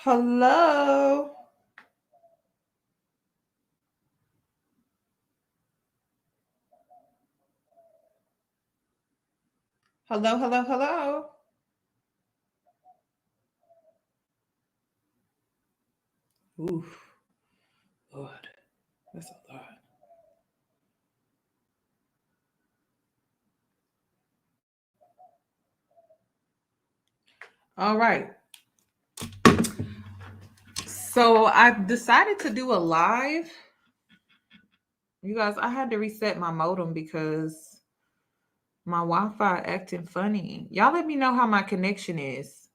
Hello. Hello, hello, hello. Oof, Lord, that's a lot. All right. So I've decided to do a live. You guys, I had to reset my modem because my Wi-Fi acting funny. Y'all let me know how my connection is.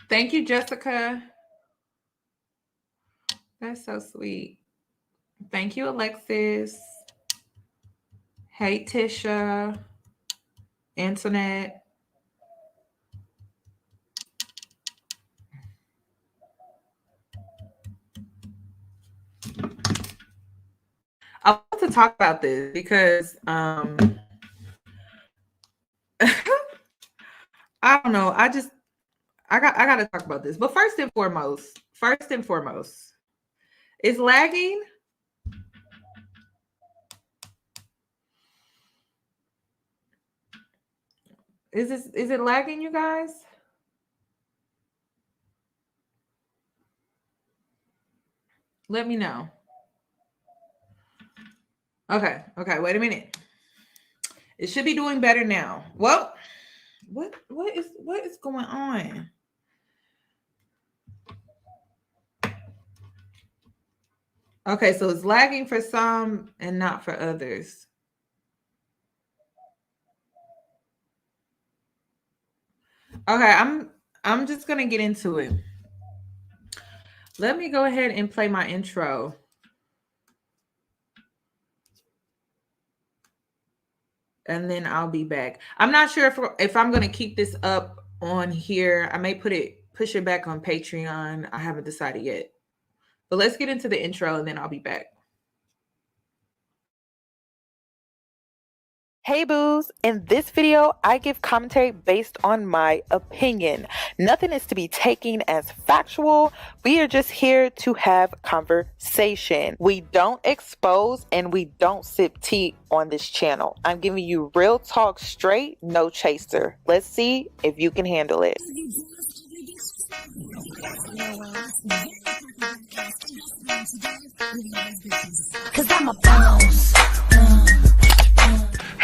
Thank you, Jessica. That's so sweet. Thank you, Alexis. Hey, Tisha. Antoinette. I want to talk about this because I don't know. I gotta talk about this. But first and foremost, is lagging. Is it lagging, you guys? Let me know. Okay, wait a minute. It should be doing better now. Well, what is going on? Okay, so it's lagging for some and not for others. Okay, I'm just gonna get into it. Let me go ahead and play my intro. And then I'll be back. I'm not sure if I'm going to keep this up on here. I may push it back on Patreon. I haven't decided yet. But let's get into the intro and then I'll be back. Hey boos, in this video, I give commentary based on my opinion. Nothing is to be taken as factual. We are just here to have conversation. We don't expose and we don't sip tea on this channel. I'm giving you real talk straight, no chaser. Let's see if you can handle it. Cause I'm a boss.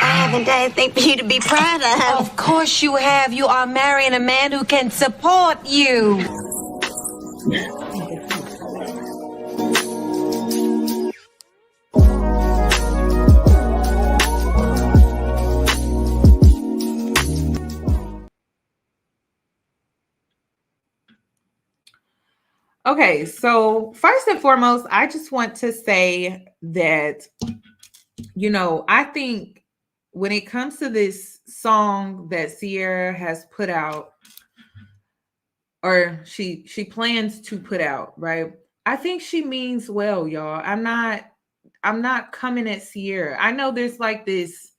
I haven't done anything for you to be proud of. Of course you have. You are marrying a man who can support you. Okay, so first and foremost, I just want to say that, I think when it comes to this song that Ciara has put out, or she plans to put out, right? I think she means well, y'all. I'm not coming at Ciara. I know there's like this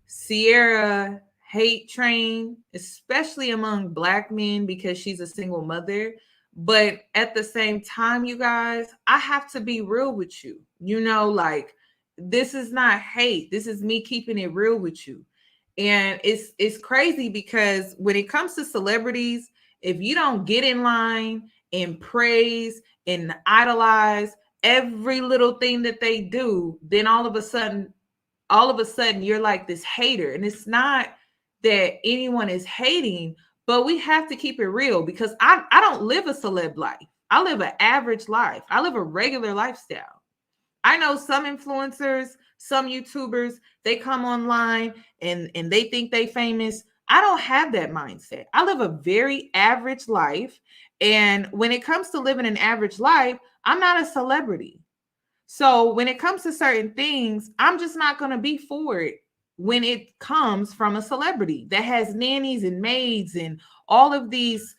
Ciara hate train, especially among Black men because she's a single mother. But at the same time, you guys, I have to be real with you. Like, this is not hate. This is me keeping it real with you. And it's crazy because when it comes to celebrities, if you don't get in line and praise and idolize every little thing that they do, then all of a sudden you're like this hater. And it's not that anyone is hating, but we have to keep it real because I don't live a celeb life. I live an average life. I live a regular lifestyle. I know some influencers, some YouTubers, they come online and they think they famous. I don't have that mindset. I live a very average life. And when it comes to living an average life, I'm not a celebrity. So when it comes to certain things, I'm just not going to be for it when it comes from a celebrity that has nannies and maids and all of these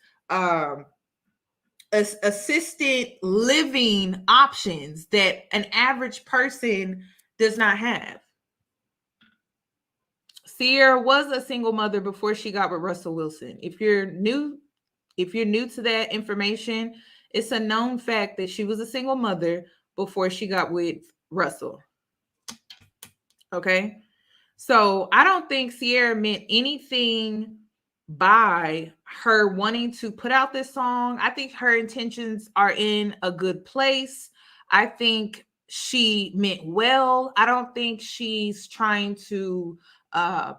assisted living options that an average person does not have. Ciara was a single mother before she got with Russell Wilson. If you're new to that information, it's a known fact that she was a single mother before she got with Russell. Okay? So I don't think Ciara meant anything by her wanting to put out this song. I think her intentions are in a good place. I think she meant well. I don't think she's trying to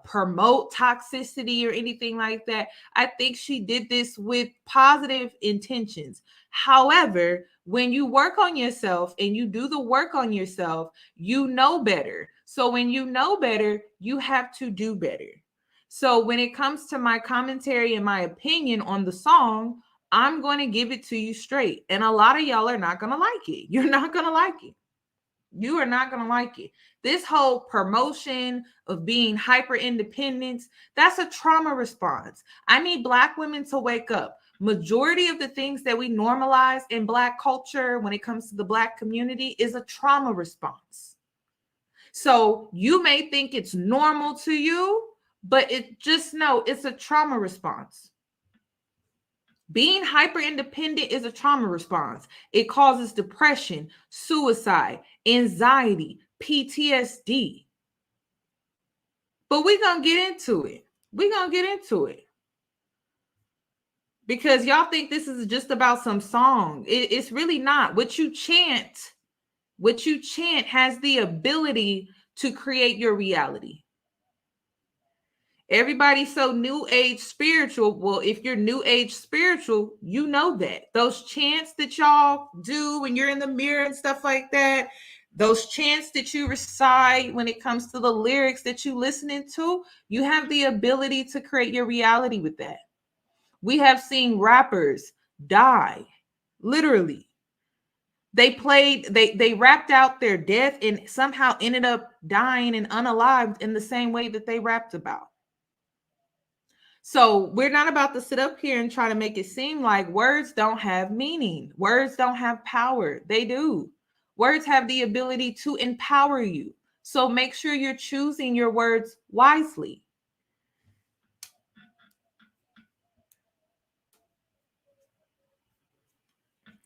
promote toxicity or anything like that. I think she did this with positive intentions. However, when you work on yourself and you do the work on yourself, you know better. So when you know better, you have to do better. So when it comes to my commentary and my opinion on the song, I'm going to give it to you straight. And a lot of y'all are not going to like it. You're not going to like it. You are not going to like it. This whole promotion of being hyper independent, that's a trauma response. I need Black women to wake up. Majority of the things that we normalize in Black culture when it comes to the Black community is a trauma response. So you may think it's normal to you, but just know it's a trauma response. Being hyper independent is a trauma response. It causes depression, suicide, anxiety, PTSD. But we're going to get into it. We're going to get into it. Because y'all think this is just about some song. It's really not. What you chant has the ability to create your reality. Everybody's so new age spiritual. Well, if you're new age spiritual, you know that. Those chants that y'all do when you're in the mirror and stuff like that, those chants that you recite when it comes to the lyrics that you listening to, you have the ability to create your reality with that. We have seen rappers die, literally. They rapped out their death and somehow ended up dying and unalived in the same way that they rapped about. So we're not about to sit up here and try to make it seem like words don't have meaning. Words don't have power. They do. Words have the ability to empower you. So make sure you're choosing your words wisely.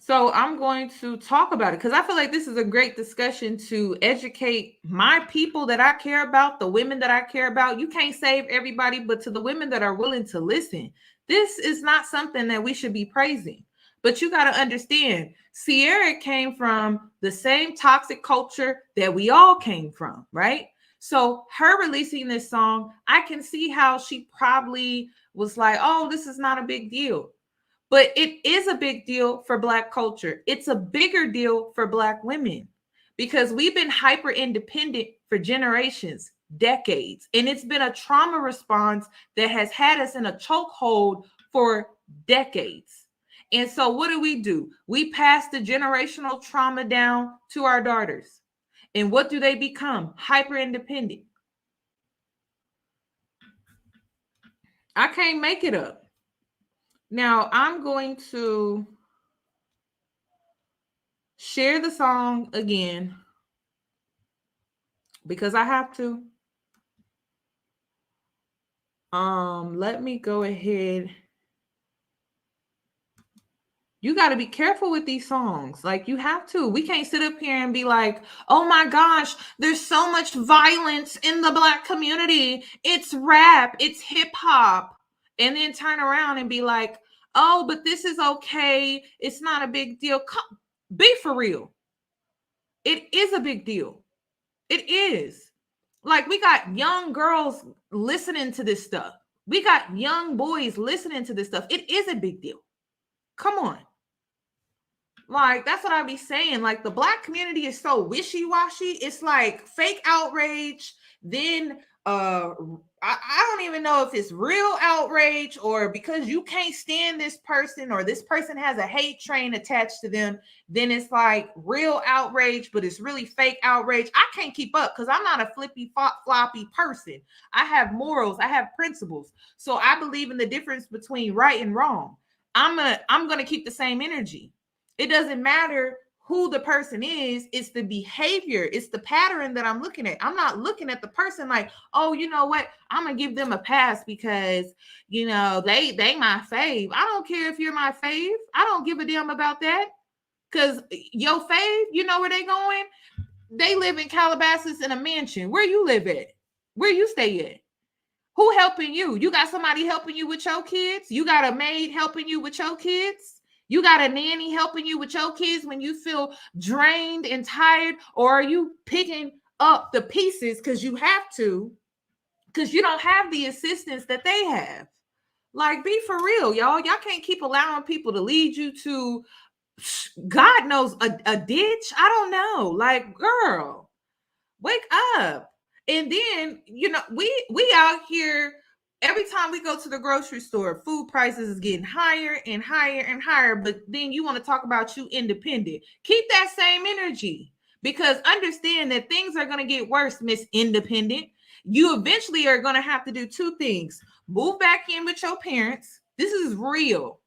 So I'm going to talk about it because I feel like this is a great discussion to educate my people that I care about, the women that I care about. You can't save everybody, but to the women that are willing to listen, this is not something that we should be praising. But you got to understand, Ciara came from the same toxic culture that we all came from, right? So her releasing this song, I can see how she probably was like, oh, this is not a big deal. But it is a big deal for Black culture. It's a bigger deal for Black women because we've been hyper independent for generations, decades. And it's been a trauma response that has had us in a chokehold for decades. And so what do? We pass the generational trauma down to our daughters. And what do they become? Hyper independent. I can't make it up. Now, I'm going to share the song again because I have to. Let me go ahead. You got to be careful with these songs. Like, you have to. We can't sit up here and be like, oh my gosh, there's so much violence in the Black community. It's rap, it's hip hop. And then turn around and be like, oh, but this is okay. It's not a big deal. Be for real. It is a big deal. It is. Like, we got young girls listening to this stuff. We got young boys listening to this stuff. It is a big deal. Come on. Like, that's what I be saying. Like, the Black community is so wishy-washy. It's like fake outrage. Then I don't even know if it's real outrage or because you can't stand this person or this person has a hate train attached to them, then it's like real outrage, but it's really fake outrage. I can't keep up because I'm not a flippy floppy person. I have morals. I have principles. So I believe in the difference between right and wrong. I'm gonna keep the same energy. It doesn't matter who the person is, it's the behavior, it's the pattern that I'm looking at. I'm not looking at the person like, oh, you know what, I'm gonna give them a pass because you know they my fave. I don't care if you're my fave. I don't give a damn about that. Because your fave, you know where they going? They live in Calabasas in a mansion. Where you live at? Where you stay at? Who helping you? You got somebody helping you with your kids? You got a maid helping you with your kids? You got a nanny helping you with your kids when you feel drained and tired? Or are you picking up the pieces because you have to, because you don't have the assistance that they have? Like, be for real, y'all. Y'all can't keep allowing people to lead you to God knows a ditch. I don't know. Like, girl, wake up. And then, you know, we out here every time we go to the grocery store, food prices is getting higher and higher and higher. But then you want to talk about you independent. Keep that same energy, because understand that things are going to get worse, Miss Independent. You eventually are going to have to do two things: move back in with your parents. This is real.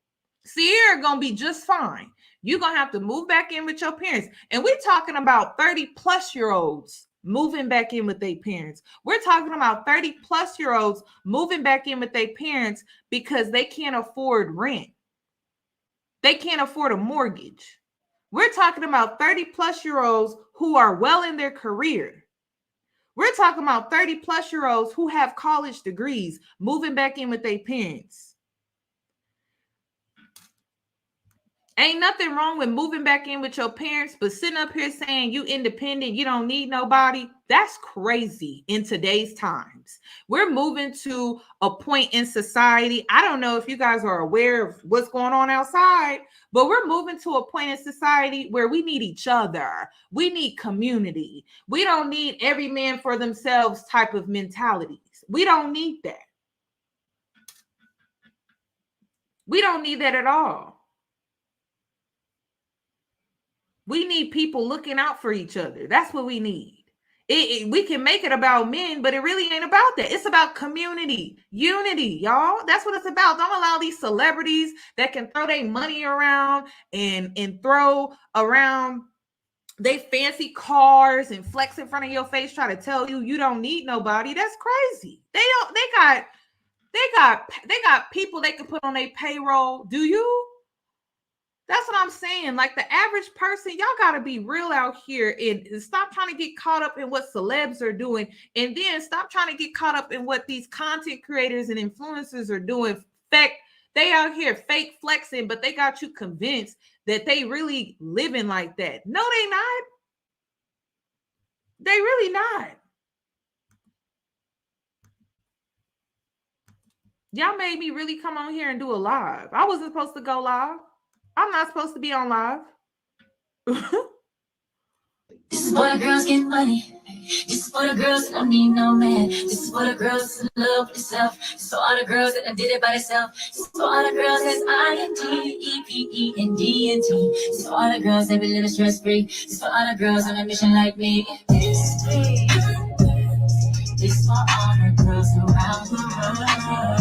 Ciara gonna be just fine. You're gonna have to move back in with your parents. And we're talking about 30-plus-year-olds moving back in with their parents. We're talking about 30-plus-year-olds moving back in with their parents because they can't afford rent. They can't afford a mortgage. We're talking about 30-plus-year-olds who are well in their career. We're talking about 30-plus-year-olds who have college degrees moving back in with their parents. Ain't nothing wrong with moving back in with your parents, but sitting up here saying you independent, you don't need nobody, that's crazy in today's times. We're moving to a point in society. I don't know if you guys are aware of what's going on outside, but we're moving to a point in society where we need each other. We need community. We don't need every man for themselves type of mentalities. We don't need that. We don't need that at all. We need people looking out for each other. That's what we need. We can make it about men, but it really ain't about that. It's about community, unity, y'all. That's what it's about. Don't allow these celebrities that can throw their money around and throw around they fancy cars and flex in front of your face, try to tell you you don't need nobody. That's crazy. They got people they can put on their payroll. Do you? That's what I'm saying. Like, the average person, y'all got to be real out here and stop trying to get caught up in what celebs are doing. And then stop trying to get caught up in what these content creators and influencers are doing. They out here fake flexing, but they got you convinced that they really living like that. No, they not. They really not. Y'all made me really come on here and do a live. I wasn't supposed to go live. I'm not supposed to be on live. This is for the girls getting money. This is for the girls that don't need no man. This is for the girls that love themselves. This is for all the girls that done did it by themselves. This is for all the girls that's INTEPENDNT. This is for all the girls that be living stress free. This is for all the girls on a mission like me. This is for all the girls around the world.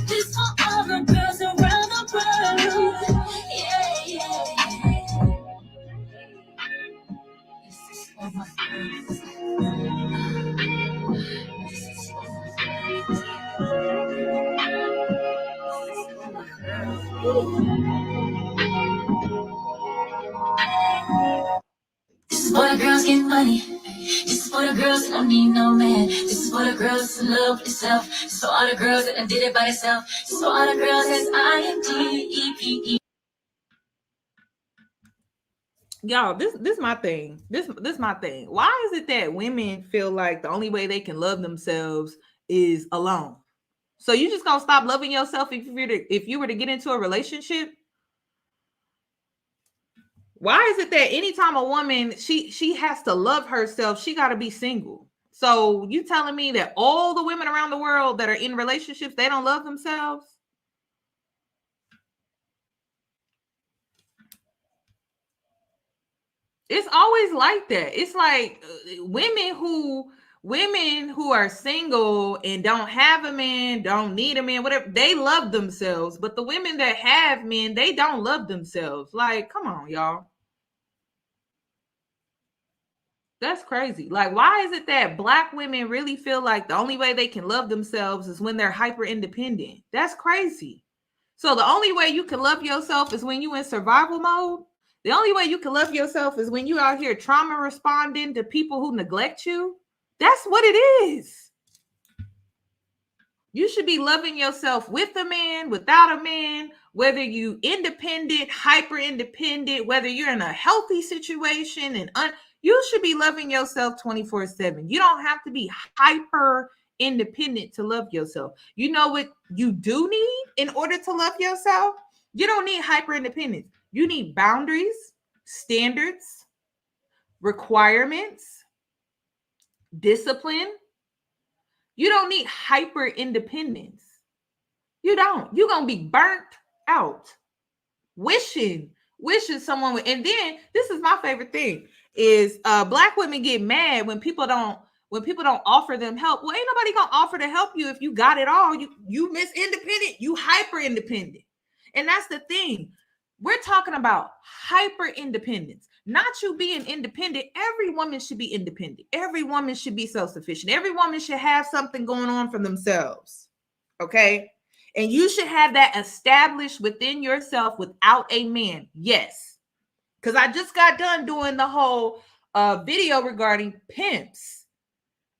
This for all the girls around the world. Yeah, yeah. This is for my girls. This is for my girls. This is for the girls getting money. This is for the girls that don't need no man. This is for the girls that love themselves. This is for all the girls that done did it by themselves. This is for all the girls that's INTEPE. Y'all, this my thing. This my thing. Why is it that women feel like the only way they can love themselves is alone? So you just gonna stop loving yourself if you were to get into a relationship? Why is it that anytime a woman she has to love herself, she got to be single? So you telling me that all the women around the world that are in relationships, they don't love themselves? It's always like that. It's like women who women who are single and don't have a man, don't need a man, whatever, they love themselves. But the women that have men, they don't love themselves. Like, come on, y'all. That's crazy. Like, why is it that Black women really feel like the only way they can love themselves is when they're hyper independent? That's crazy. So the only way you can love yourself is when you in survival mode. The only way you can love yourself is when you out here trauma responding to people who neglect you. That's what it is. You should be loving yourself with a man, without a man, whether you independent, hyper independent, whether you're in a healthy situation and you should be loving yourself 24/7. You don't have to be hyper independent to love yourself. You know what you do need in order to love yourself? You don't need hyper independence. You need boundaries, standards, requirements, discipline. You don't need hyper independence. You don't. You're going to be burnt out. Wishing someone would. And then this is my favorite thing is Black women get mad when people don't offer them help. Well, ain't nobody going to offer to help you if you got it all. You miss independent, you hyper independent. And that's the thing. We're talking about hyper independence, not you being independent. Every woman should be independent. Every woman should be self-sufficient. Every woman should have something going on for themselves. Okay. And you should have that established within yourself without a man. Yes. Because I just got done doing the whole video regarding pimps.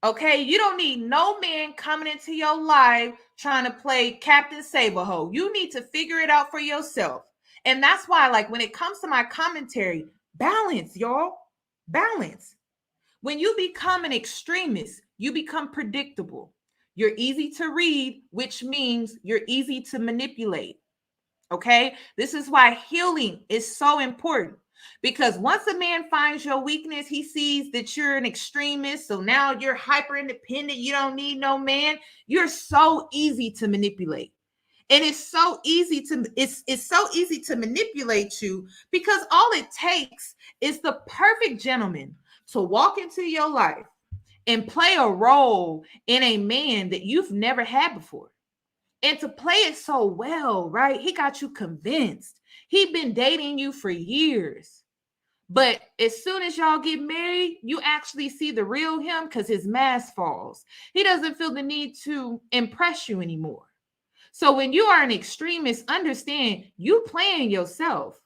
Okay. You don't need no man coming into your life trying to play Captain Saberho. You need to figure it out for yourself. And that's why, like, when it comes to my commentary, balance, y'all. Balance. When you become an extremist, you become predictable. You're easy to read, which means you're easy to manipulate. Okay? This is why healing is so important. Because once a man finds your weakness, he sees that you're an extremist. So now you're hyper independent. You don't need no man. You're so easy to manipulate. And it's so easy to manipulate you because all it takes is the perfect gentleman to walk into your life and play a role in a man that you've never had before. And to play it so well, right? He got you convinced. He'd been dating you for years. But as soon as y'all get married, you actually see the real him because his mask falls. He doesn't feel the need to impress you anymore. So when you are an extremist, understand you playing yourself.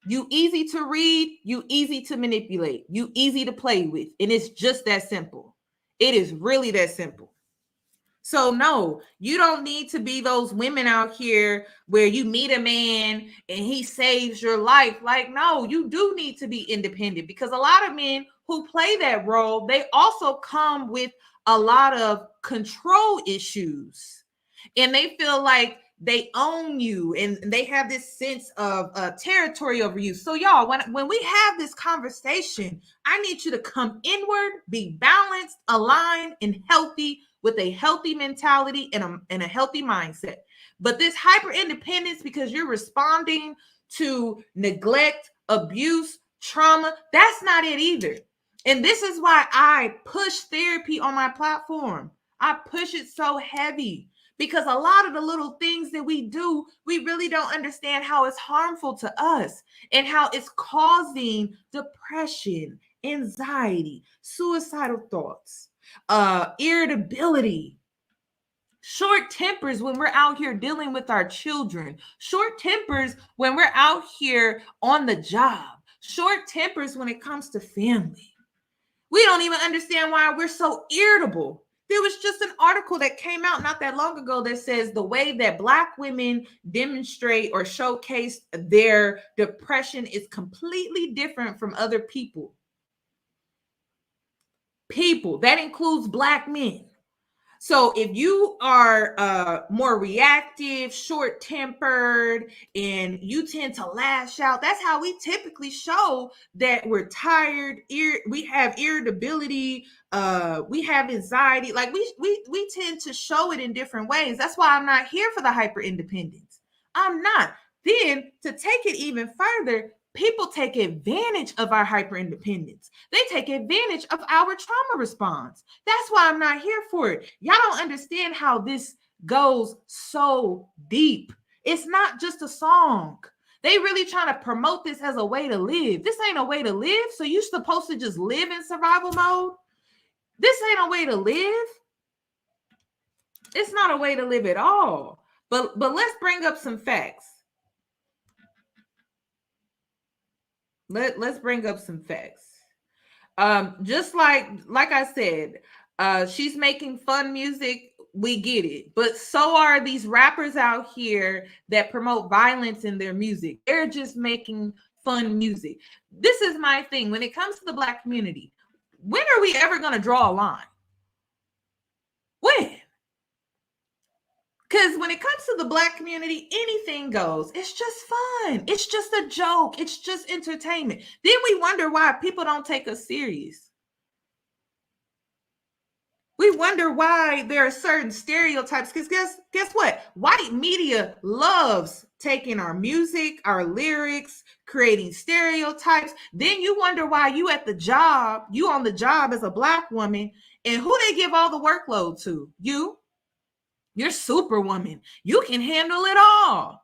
You easy to read, you easy to manipulate, you easy to play with. And it's just that simple. It is really that simple. So no, you don't need to be those women out here where you meet a man and he saves your life. Like, no, you do need to be independent because a lot of men who play that role, they also come with a lot of control issues. And they feel like they own you and they have this sense of territory over you. So y'all, when we have this conversation, I need you to come inward, be balanced, aligned, and healthy with a healthy mentality and a healthy mindset. But this hyper independence because you're responding to neglect, abuse, trauma, that's not it either. And this is why I push therapy on my platform. I push it so heavy. Because a lot of the little things that we do, we really don't understand how it's harmful to us and how it's causing depression, anxiety, suicidal thoughts, irritability, short tempers when we're out here dealing with our children, short tempers when we're out here on the job, short tempers when it comes to family. We don't even understand why we're so irritable. There was just an article that came out not that long ago that says the way that Black women demonstrate or showcase their depression is completely different from other people. That includes Black men. So if you are more reactive, short-tempered, and you tend to lash out, that's how we typically show that we're tired. We have irritability. We have anxiety. Like we tend to show it in different ways. That's why I'm not here for the hyper independence. I'm not. Then to take it even further, people take advantage of our hyper independence. They take advantage of our trauma response. That's why I'm not here for it. Y'all don't understand how this goes so deep. It's not just a song. They really trying to promote this as a way to live. This ain't a way to live. So you're supposed to just live in survival mode. This ain't a way to live. It's not a way to live at all. But let's bring up some facts. Let's bring up some facts. Just like I said, she's making fun music. We get it, but so are these rappers out here that promote violence in their music. They're just making fun music. This is my thing. When it comes to the Black community, when are we ever going to draw a line? When? Because when it comes to the Black community, anything goes. It's just fun. It's just a joke. It's just entertainment. Then we wonder why people don't take us serious. We wonder why there are certain stereotypes. Because guess what? White media loves taking our music, our lyrics, creating stereotypes. Then you wonder why you on the job as a Black woman, and who they give all the workload to? You're Superwoman. You can handle it all.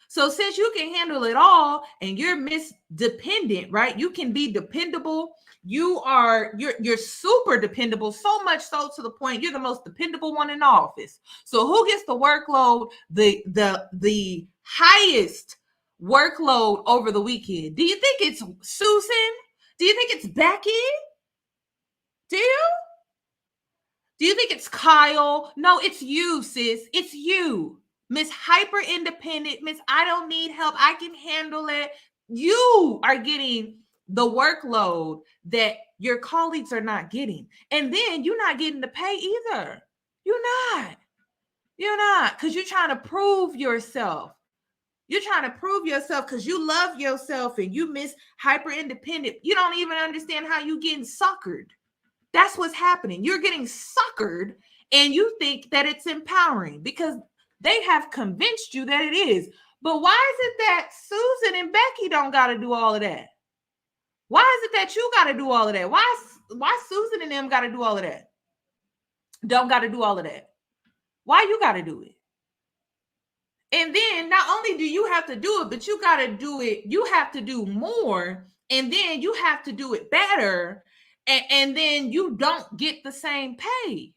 So since you can handle it all and you're dependent, right? You can be dependable. You're super dependable, so much so to the point you're the most dependable one in the office. So who gets the workload, the highest workload over the weekend? Do you think it's Susan? Do you think it's Becky? Do you think it's Kyle? No, it's you, sis. It's you. Miss Hyper Independent, Miss I don't need help. I can handle it. You are getting the workload that your colleagues are not getting. And then you're not getting the pay either. You're not. Because you're trying to prove yourself. You're trying to prove yourself because you love yourself and you Miss Hyper Independent. You don't even understand how you getting suckered. That's what's happening. You're getting suckered and you think that it's empowering because they have convinced you that it is. But why is it that Susan and Becky don't got to do all of that? Why is it that you got to do all of that? Why Susan and them got to do all of that? Don't got to do all of that. Why you got to do it? And then not only do you have to do it, but you got to do it. You have to do more. And then you have to do it better. And then you don't get the same pay.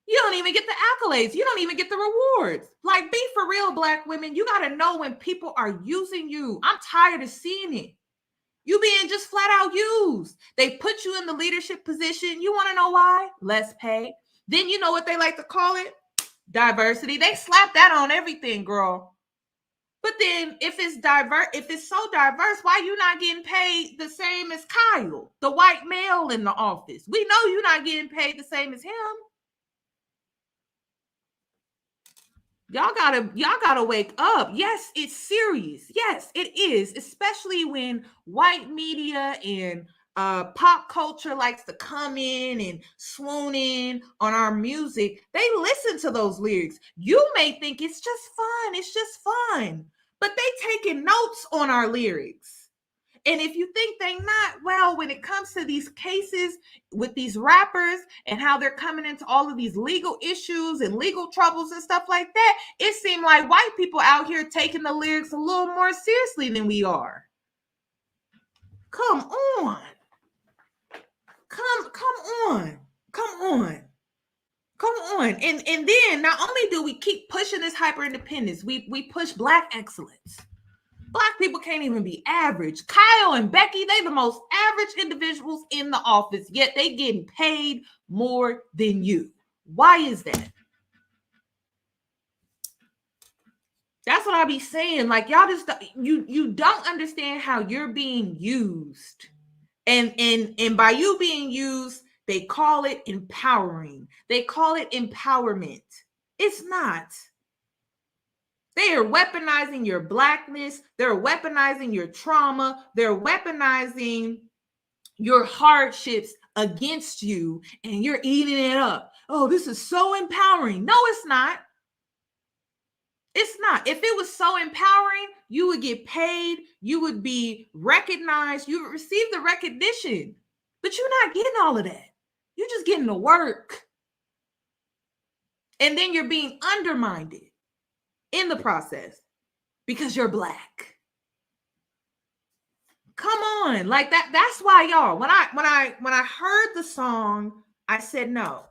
You don't even get the accolades. You don't even get the rewards. Like, be for real, Black women. You got to know when people are using you. I'm tired of seeing it. You being just flat out used. They put you in the leadership position. You want to know why? Less pay. Then you know what they like to call it? Diversity. They slap that on everything, girl. But then if it's so diverse, why you not getting paid the same as Kyle, the white male in the office? We know you're not getting paid the same as him. Y'all gotta wake up. Yes, it's serious. Yes, it is, especially when white media and pop culture likes to come in and swoon in on our music. They listen to those lyrics. You may think it's just fun. It's just fun. But they taking notes on our lyrics. And if you think they not, well, when it comes to these cases with these rappers and how they're coming into all of these legal issues and legal troubles and stuff like that, it seemed like white people out here taking the lyrics a little more seriously than we are. Come on. Come on. And then not only do we keep pushing this hyper independence, we push Black excellence. Black people can't even be average. Kyle and Becky, they the most average individuals in the office, yet they getting paid more than you. Why is that? That's what I be saying. Like, y'all just you don't understand how you're being used. And by you being used, they call it empowering. They call it empowerment. It's not. They are weaponizing your Blackness. They're weaponizing your trauma. They're weaponizing your hardships against you, and you're eating it up. Oh, this is so empowering. No, it's not. It's not. If it was so empowering, you would get paid, you would be recognized, you would receive the recognition. But you're not getting all of that. You're just getting the work. And then you're being undermined in the process because you're Black. Come on. Like that's why, y'all, when I heard the song, I said no.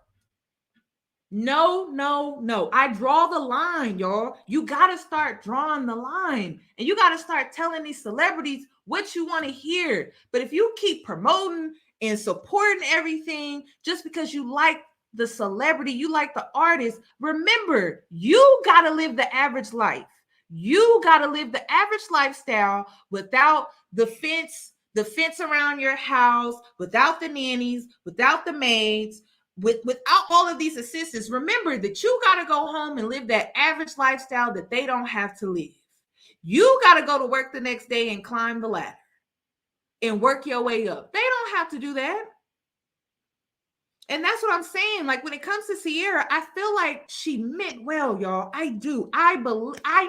No. I draw the line, y'all. You got to start drawing the line, and you got to start telling these celebrities what you want to hear. But if you keep promoting and supporting everything just because you like the celebrity, you like the artist, remember, you got to live the average life. You got to live the average lifestyle without the fence around your house, without the nannies, without the maids, without all of these assistants. Remember that you got to go home and live that average lifestyle that they don't have to live. You got to go to work the next day and climb the ladder and work your way up. They don't have to do that. And that's what I'm saying. Like, when it comes to Ciara, I feel like she meant well, y'all. I do. I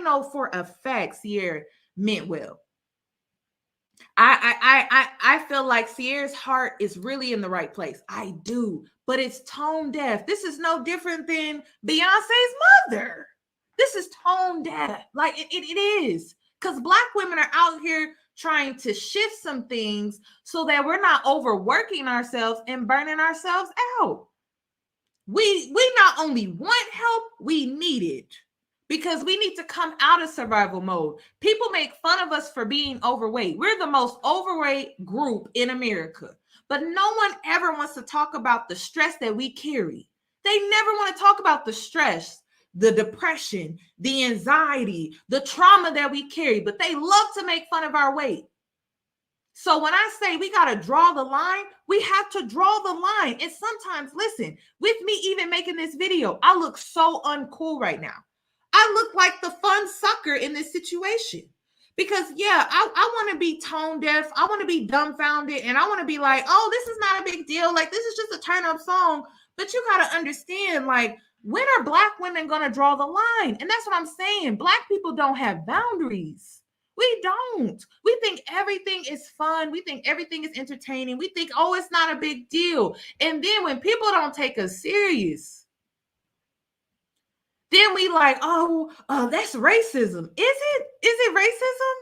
know for a fact Ciara meant well. I feel like Ciara's heart is really in the right place. I do, but it's tone deaf. This is no different than Beyonce's mother. This is tone deaf. Like it is, because Black women are out here trying to shift some things so that we're not overworking ourselves and burning ourselves out. We not only want help, we need it. Because we need to come out of survival mode. People make fun of us for being overweight. We're the most overweight group in America. But no one ever wants to talk about the stress that we carry. They never want to talk about the stress, the depression, the anxiety, the trauma that we carry. But they love to make fun of our weight. So when I say we got to draw the line, we have to draw the line. And sometimes, listen, with me even making this video, I look so uncool right now. I look like the fun sucker in this situation because, yeah, I want to be tone deaf. I want to be dumbfounded. And I want to be like, oh, this is not a big deal. Like, this is just a turn up song. But you got to understand, like, when are Black women going to draw the line? And that's what I'm saying. Black people don't have boundaries. We don't. We think everything is fun. We think everything is entertaining. We think, oh, it's not a big deal. And then when people don't take us serious, then we like, oh, that's racism. Is it? Is it racism?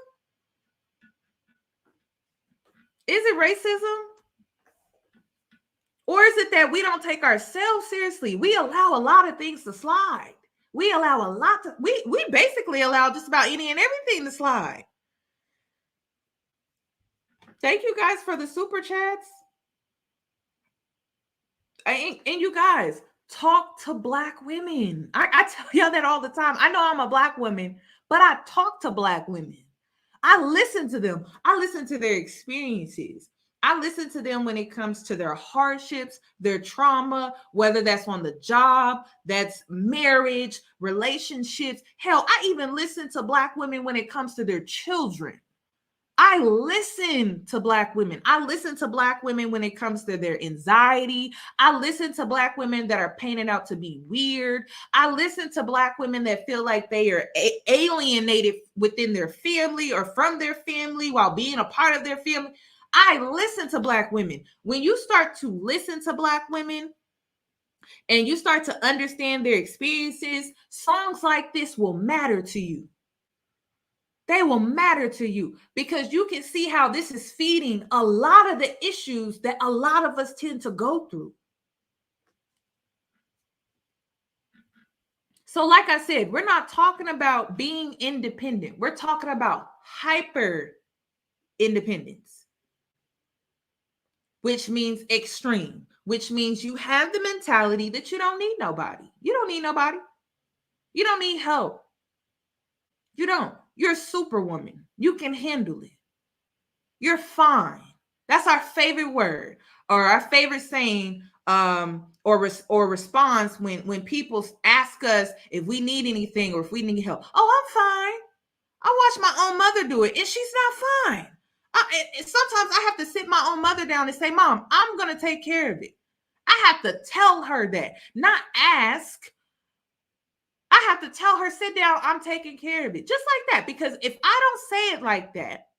Is it racism? Or is it that we don't take ourselves seriously? We allow a lot of things to slide. We allow a lot to, we basically allow just about any and everything to slide. Thank you guys for the super chats. And you guys, talk to Black women. I tell y'all that all the time. I know I'm a Black woman, but I talk to Black women. I listen to them. I listen to their experiences. I listen to them when it comes to their hardships, their trauma, whether that's on the job, that's marriage, relationships. Hell, I even listen to Black women when it comes to their children. I listen to Black women. I listen to Black women when it comes to their anxiety. I listen to Black women that are painted out to be weird. I listen to Black women that feel like they are alienated within their family or from their family while being a part of their family. I listen to Black women. When you start to listen to Black women and you start to understand their experiences, songs like this will matter to you. They will matter to you because you can see how this is feeding a lot of the issues that a lot of us tend to go through. So like I said, we're not talking about being independent. We're talking about hyper independence, which means extreme, which means you have the mentality that you don't need nobody. You don't need nobody. You don't need help. You don't. You're a superwoman. You can handle it. You're fine. That's our favorite word or our favorite saying or response when people ask us if we need anything or if we need help. Oh, I'm fine. I watched my own mother do it and she's not fine. Sometimes I have to sit my own mother down and say, Mom, I'm going to take care of it. I have to tell her that, not ask. I I have to tell her, sit down, I'm taking care of it. Just like that. Because if I don't say it like that,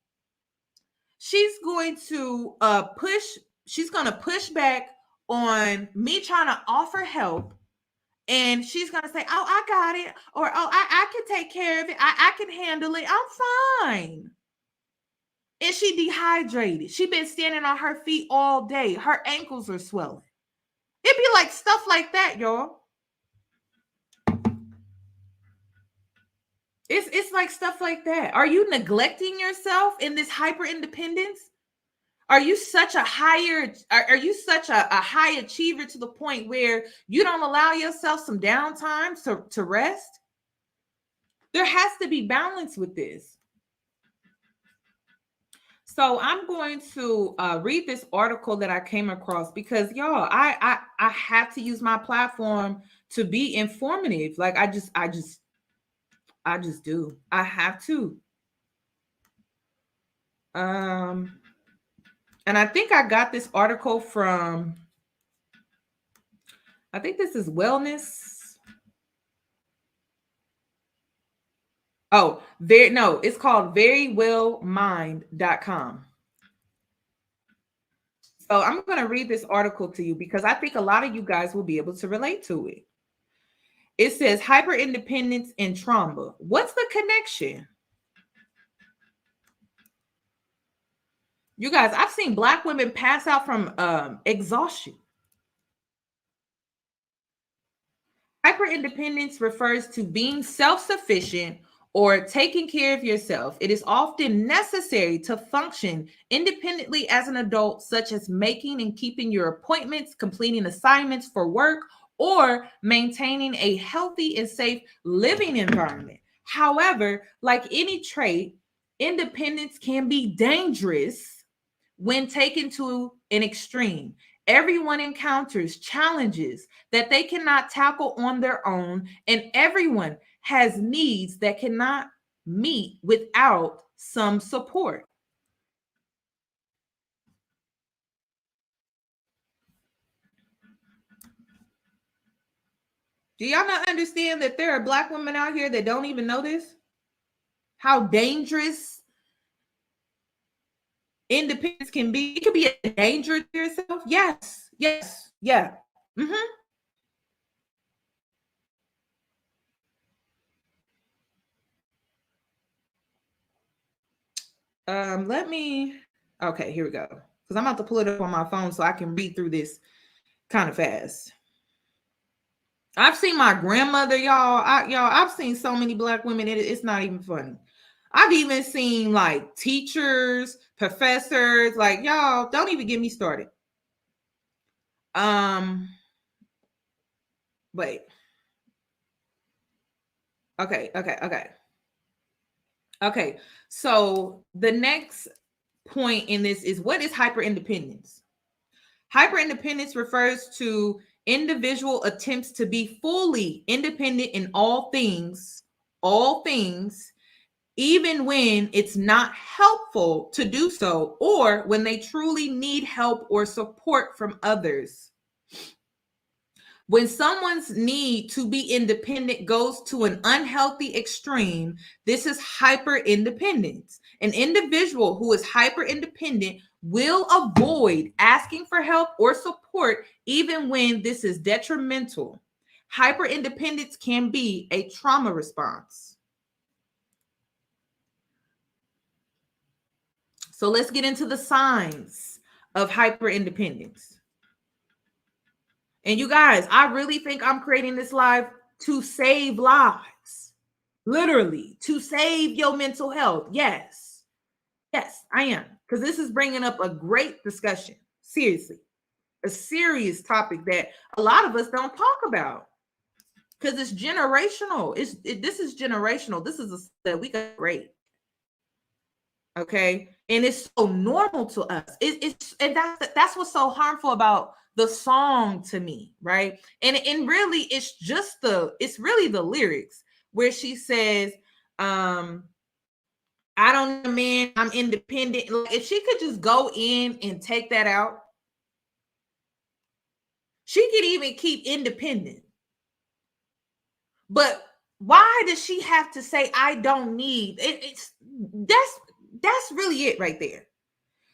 she's going to push back on me trying to offer help. And she's going to say, oh, I got it. Or, oh, I can take care of it. I can handle it. I'm fine. And she dehydrated. She been standing on her feet all day. Her ankles are swelling. It'd be like stuff like that, y'all. It's like stuff like that. Are you neglecting yourself in this hyper independence? Are you such a higher, are you such a high achiever to the point where you don't allow yourself some downtime to rest? There has to be balance with this. So I'm going to read this article that I came across because y'all, I have to use my platform to be informative. Like I just do. I have to. And I think I got this article from, I think this is Wellness. Oh, it's called verywellmind.com. So I'm going to read this article to you because I think a lot of you guys will be able to relate to it. It says hyperindependence and trauma. What's the connection? You guys, I've seen Black women pass out from exhaustion. Hyperindependence refers to being self-sufficient or taking care of yourself. It is often necessary to function independently as an adult, such as making and keeping your appointments, completing assignments for work, or maintaining a healthy and safe living environment. However, like any trait, independence can be dangerous when taken to an extreme. Everyone encounters challenges that they cannot tackle on their own, and everyone has needs that cannot meet without some support. Do y'all not understand that there are Black women out here that don't even know this? How dangerous independence can be. It could be a danger to yourself. Yes. Yeah. Okay, here we go. Because I'm about to pull it up on my phone so I can read through this kind of fast. I've seen my grandmother, y'all. I've seen so many Black women. It's not even funny. I've even seen like teachers, professors, like y'all, don't even get me started. Wait. Okay. So the next point in this is, what is hyperindependence? Hyperindependence refers to individual attempts to be fully independent in all things, even when it's not helpful to do so, or when they truly need help or support from others. When someone's need to be independent goes to an unhealthy extreme, this is hyperindependence. An individual who is hyperindependent will avoid asking for help or support even when this is detrimental. Hyperindependence can be a trauma response. So let's get into the signs of hyperindependence. And you guys, I really think I'm creating this live to save lives. Literally, to save your mental health. Yes, I am. Because this is bringing up a great discussion. Seriously. A serious topic that a lot of us don't talk about. Because it's generational. This is generational. This is that we got great. Okay. And it's so normal to us. And that's what's so harmful about the song to me, right? And really, it's really the lyrics where she says, I don't need a man, I'm independent. Like, if she could just go in and take that out, she could even keep independent. But why does she have to say I don't need it? That's really it right there.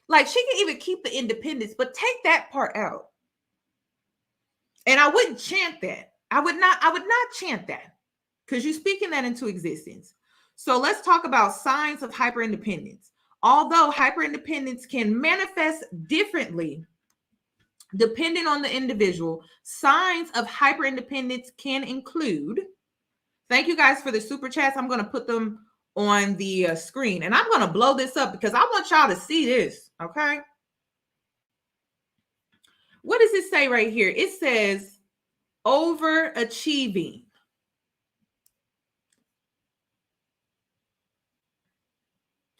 Like, she can even keep the independence, but take that part out. And I wouldn't chant that. I would not chant that, because you're speaking that into existence. So let's talk about signs of hyperindependence. Although hyperindependence can manifest differently depending on the individual, signs of hyperindependence can include, thank you guys for the super chats. I'm going to put them on the screen, and I'm going to blow this up because I want y'all to see this, okay? What does it say right here? It says overachieving.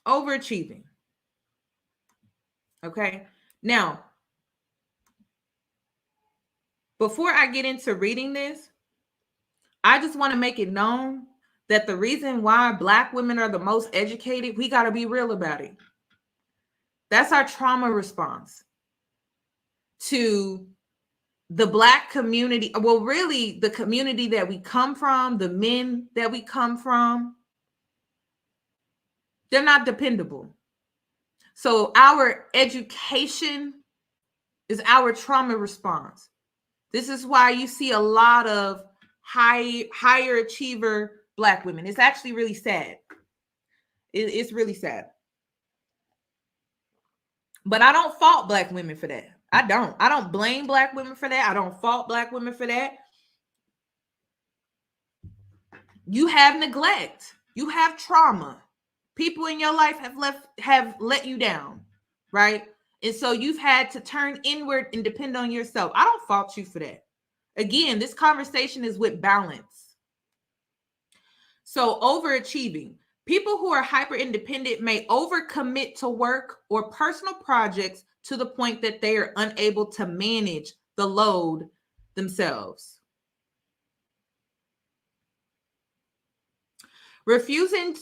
Overachieving. Okay. Now, before I get into reading this, I just want to make it known that the reason why Black women are the most educated, we got to be real about it. That's our trauma response to the Black community. Well, really, the community that we come from, the men that we come from, they're not dependable. So our education is our trauma response. This is why you see a lot of higher achiever Black women. It's actually really sad. It's really sad. But I don't fault Black women for that. I don't blame Black women for that. I don't fault Black women for that. You have neglect. You have trauma. People in your life have let you down, right? And so you've had to turn inward and depend on yourself. I don't fault you for that. Again, this conversation is with balance. So overachieving. People who are hyper independent may overcommit to work or personal projects to the point that they are unable to manage the load themselves. Refusing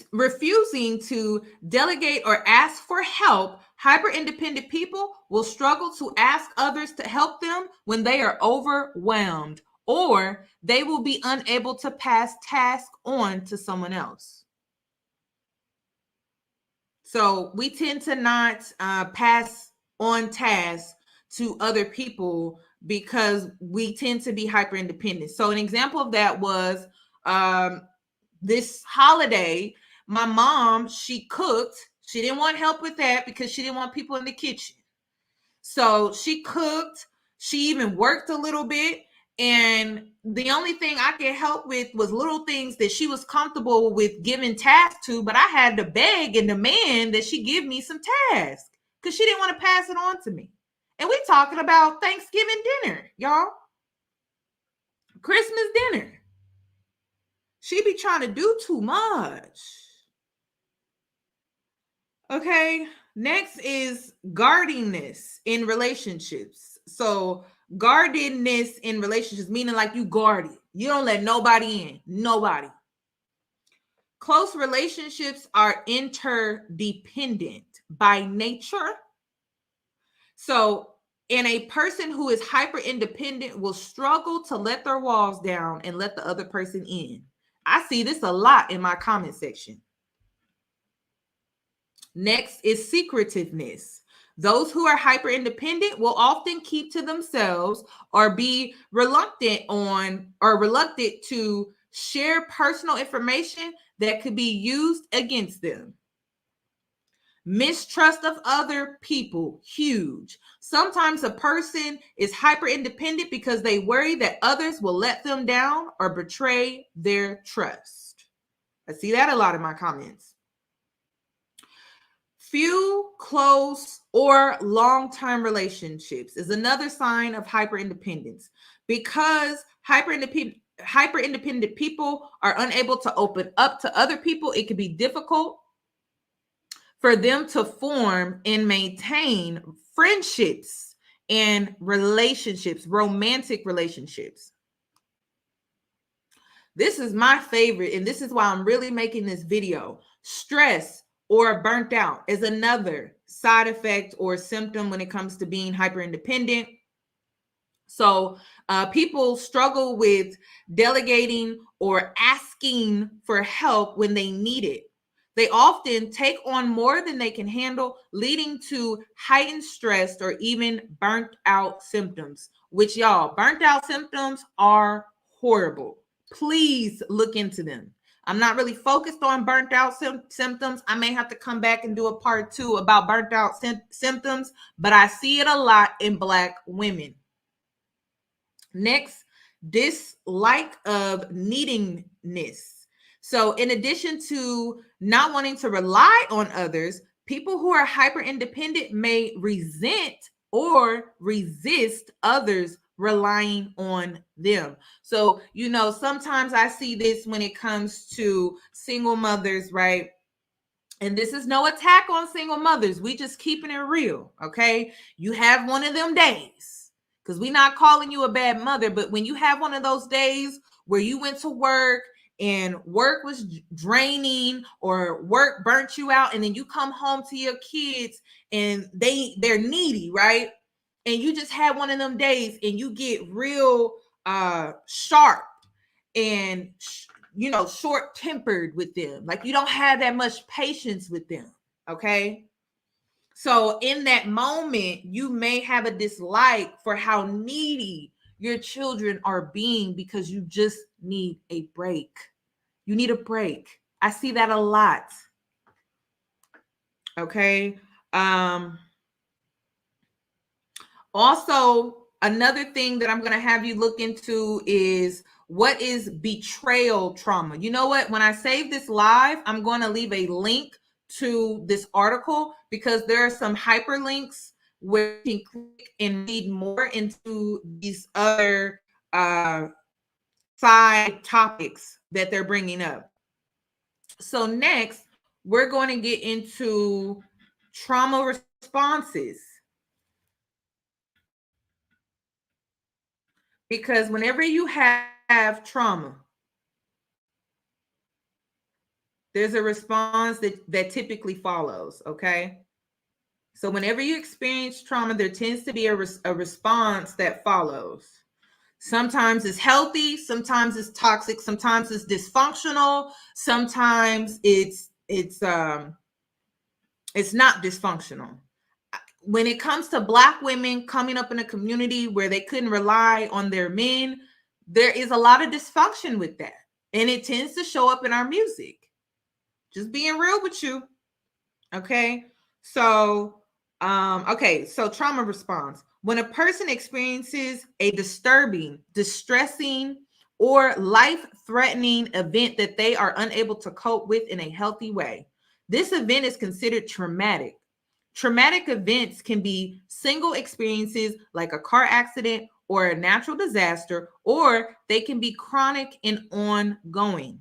to delegate or ask for help, hyper-independent people will struggle to ask others to help them when they are overwhelmed, or they will be unable to pass tasks on to someone else. So we tend to not pass on tasks to other people because we tend to be hyper-independent. So an example of that was this holiday, my mom, she cooked. She didn't want help with that because she didn't want people in the kitchen. So she cooked. She even worked a little bit. And the only thing I could help with was little things that she was comfortable with giving tasks to. But I had to beg and demand that she give me some tasks because she didn't want to pass it on to me. And we're talking about Thanksgiving dinner, y'all. Christmas dinner. She be trying to do too much. Okay, next is guardiness in relationships. So guardedness in relationships, meaning like you guard it. You don't let nobody in, nobody. Close relationships are interdependent by nature. So, and a person who is hyper independent will struggle to let their walls down and let the other person in. I see this a lot in my comment section. Next is secretiveness. Those who are hyper independent will often keep to themselves or be reluctant to share personal information that could be used against them. Mistrust of other people, huge. Sometimes a person is hyper independent because they worry that others will let them down or betray their trust. I see that a lot in my comments. Few close or long-term relationships is another sign of hyper independence. Because hyper independent people are unable to open up to other people, it can be difficult for them to form and maintain friendships and relationships, romantic relationships. This is my favorite, and this is why I'm really making this video. Stress or burnt out is another side effect or symptom when it comes to being hyper independent. So people struggle with delegating or asking for help when they need it. They often take on more than they can handle, leading to heightened stress or even burnt out symptoms, which, y'all, burnt out symptoms are horrible. Please look into them. I'm not really focused on burnt out symptoms. I may have to come back and do a part 2 about burnt out symptoms, but I see it a lot in Black women. Next, dislike of needingness. So in addition to not wanting to rely on others, people who are hyper independent may resent or resist others relying on them. So, you know, sometimes I see this when it comes to single mothers, right? And this is no attack on single mothers. We just keeping it real, okay? You have one of them days, because we're not calling you a bad mother, but when you have one of those days where you went to work and work was draining or work burnt you out, and then you come home to your kids and they're needy, right? And you just had one of them days and you get real sharp and you know, short-tempered with them. Like you don't have that much patience with them, okay? So in that moment, you may have a dislike for how needy your children are being because you just need a break. You need a break. I see that a lot. Okay. Also, another thing that I'm going to have you look into is what is betrayal trauma. You know what? When I save this live, I'm going to leave a link to this article because there are some hyperlinks where you can click and read more into these other side topics that they're bringing up. So next, we're going to get into trauma responses. Because whenever you have trauma, there's a response that typically follows, okay? So whenever you experience trauma, there tends to be a response that follows. Sometimes it's healthy, sometimes it's toxic, sometimes it's dysfunctional, sometimes it's not dysfunctional. When it comes to Black women coming up in a community where they couldn't rely on their men, there is a lot of dysfunction with that. And it tends to show up in our music. Just being real with you. Okay. So, so trauma response. When a person experiences a disturbing, distressing, or life-threatening event that they are unable to cope with in a healthy way, this event is considered traumatic. Traumatic events can be single experiences like a car accident or a natural disaster, or they can be chronic and ongoing.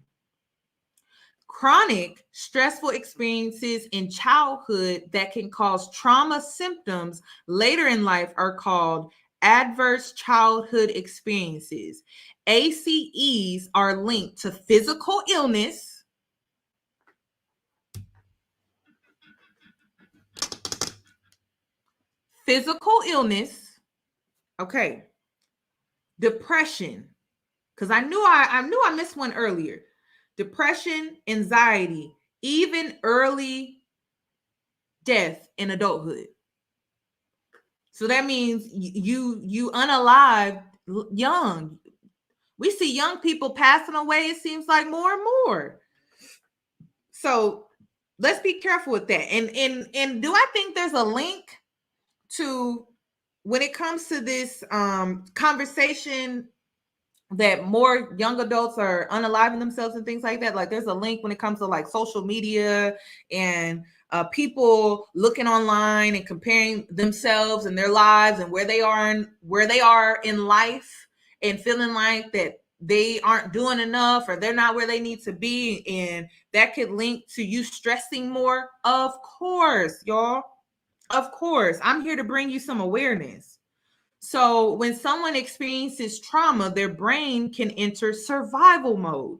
Chronic stressful experiences in childhood that can cause trauma symptoms later in life are called adverse childhood experiences. ACEs are linked to physical illness, okay, depression, because I knew I missed one earlier. Depression, anxiety, even early death in adulthood. So that means you unalive young. We see young people passing away, it seems like more and more. So let's be careful with that. And do I think there's a link to when it comes to this conversation that more young adults are unaliving themselves and things like that? Like there's a link when it comes to like social media and people looking online and comparing themselves and their lives and where they are in life and feeling like that they aren't doing enough or they're not where they need to be, and that could link to you stressing more. Of course, y'all. Of course, I'm here to bring you some awareness. So when someone experiences trauma, their brain can enter survival mode.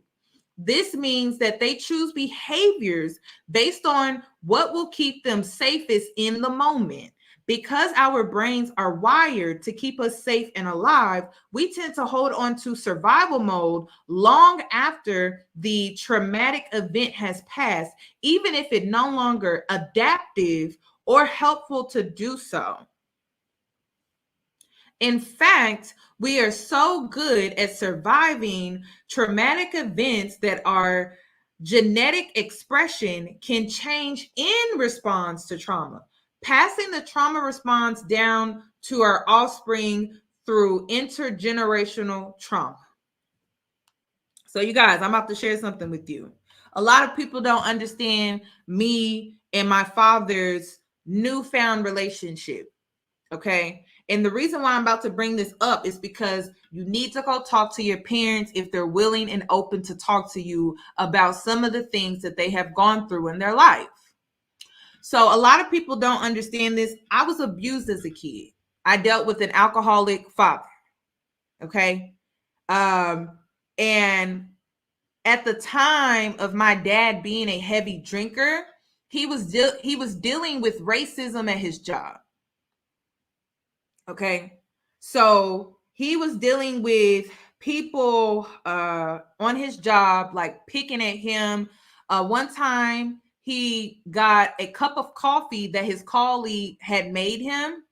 This means that they choose behaviors based on what will keep them safest in the moment. Because our brains are wired to keep us safe and alive, we tend to hold on to survival mode long after the traumatic event has passed, even if it no longer adaptive or helpful to do so. In fact, we are so good at surviving traumatic events that our genetic expression can change in response to trauma, passing the trauma response down to our offspring through intergenerational trauma. So, you guys, I'm about to share something with you. A lot of people don't understand me and my father's newfound relationship. Okay. And the reason why I'm about to bring this up is because you need to go talk to your parents if they're willing and open to talk to you about some of the things that they have gone through in their life. So a lot of people don't understand this. I was abused as a kid. I dealt with an alcoholic father. Okay. And at the time of my dad being a heavy drinker, he was dealing with racism at his job. Okay. So he was dealing with people on his job, like picking at him. One time he got a cup of coffee that his colleague had made him,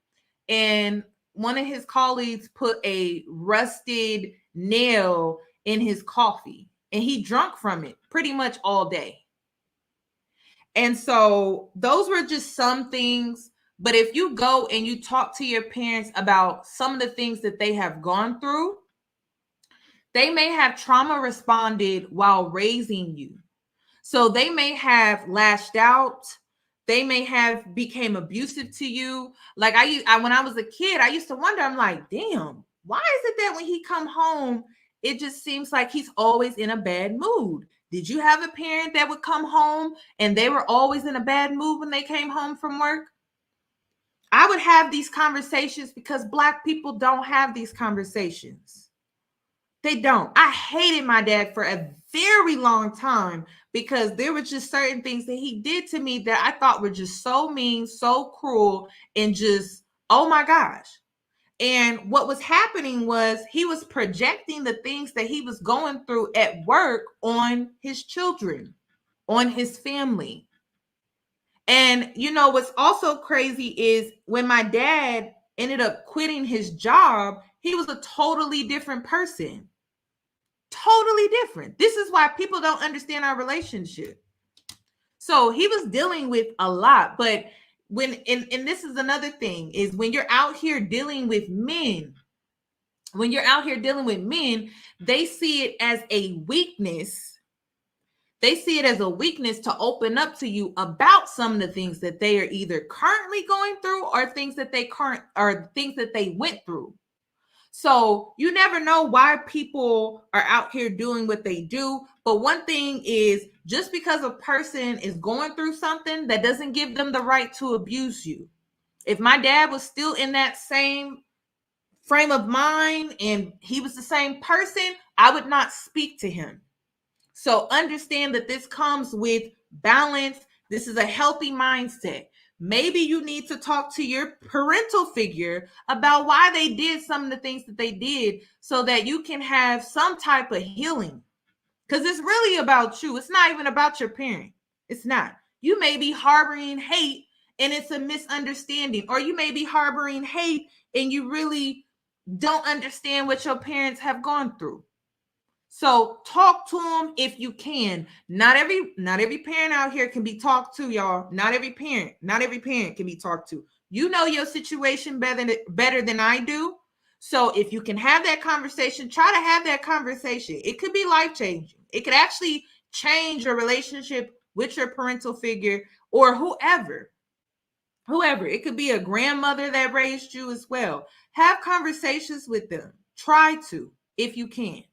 and one of his colleagues put a rusted nail in his coffee, and he drank from it pretty much all day. And so those were just some things. But if you go and you talk to your parents about some of the things that they have gone through, they may have trauma responded while raising you. So they may have lashed out. They may have became abusive to you. Like I when I was a kid, I used to wonder, I'm like, damn, why is it that when he come home, it just seems like he's always in a bad mood? Did you have a parent that would come home and they were always in a bad mood when they came home from work? I would have these conversations because Black people don't have these conversations. They don't. I hated my dad for a very long time because there were just certain things that he did to me that I thought were just so mean, so cruel, and just, oh my gosh. And what was happening was he was projecting the things that he was going through at work on his children, on his family. And you know what's also crazy is when my dad ended up quitting his job, he was a totally different person. Totally different. This is why people don't understand our relationship. So he was dealing with a lot. But when and this is another thing, is when you're out here dealing with men, they see it as a weakness. They see it as a weakness to open up to you about some of the things that they are either currently going through or things that they went through. So you never know why people are out here doing what they do. But one thing is, just because a person is going through something, that doesn't give them the right to abuse you. If my dad was still in that same frame of mind and he was the same person, I would not speak to him. So understand that this comes with balance. This is a healthy mindset. Maybe you need to talk to your parental figure about why they did some of the things that they did so that you can have some type of healing. Because it's really about you. It's not even about your parent. It's not. You may be harboring hate and it's a misunderstanding, or you may be harboring hate and you really don't understand what your parents have gone through. So talk to them if you can. Not every parent out here can be talked to, y'all. Not every parent can be talked to. You know your situation better than I do. So if you can have that conversation, try to have that conversation. It could be life-changing. It could actually change your relationship with your parental figure or whoever. It could be a grandmother that raised you as well. Have conversations with them. Try to, if you can.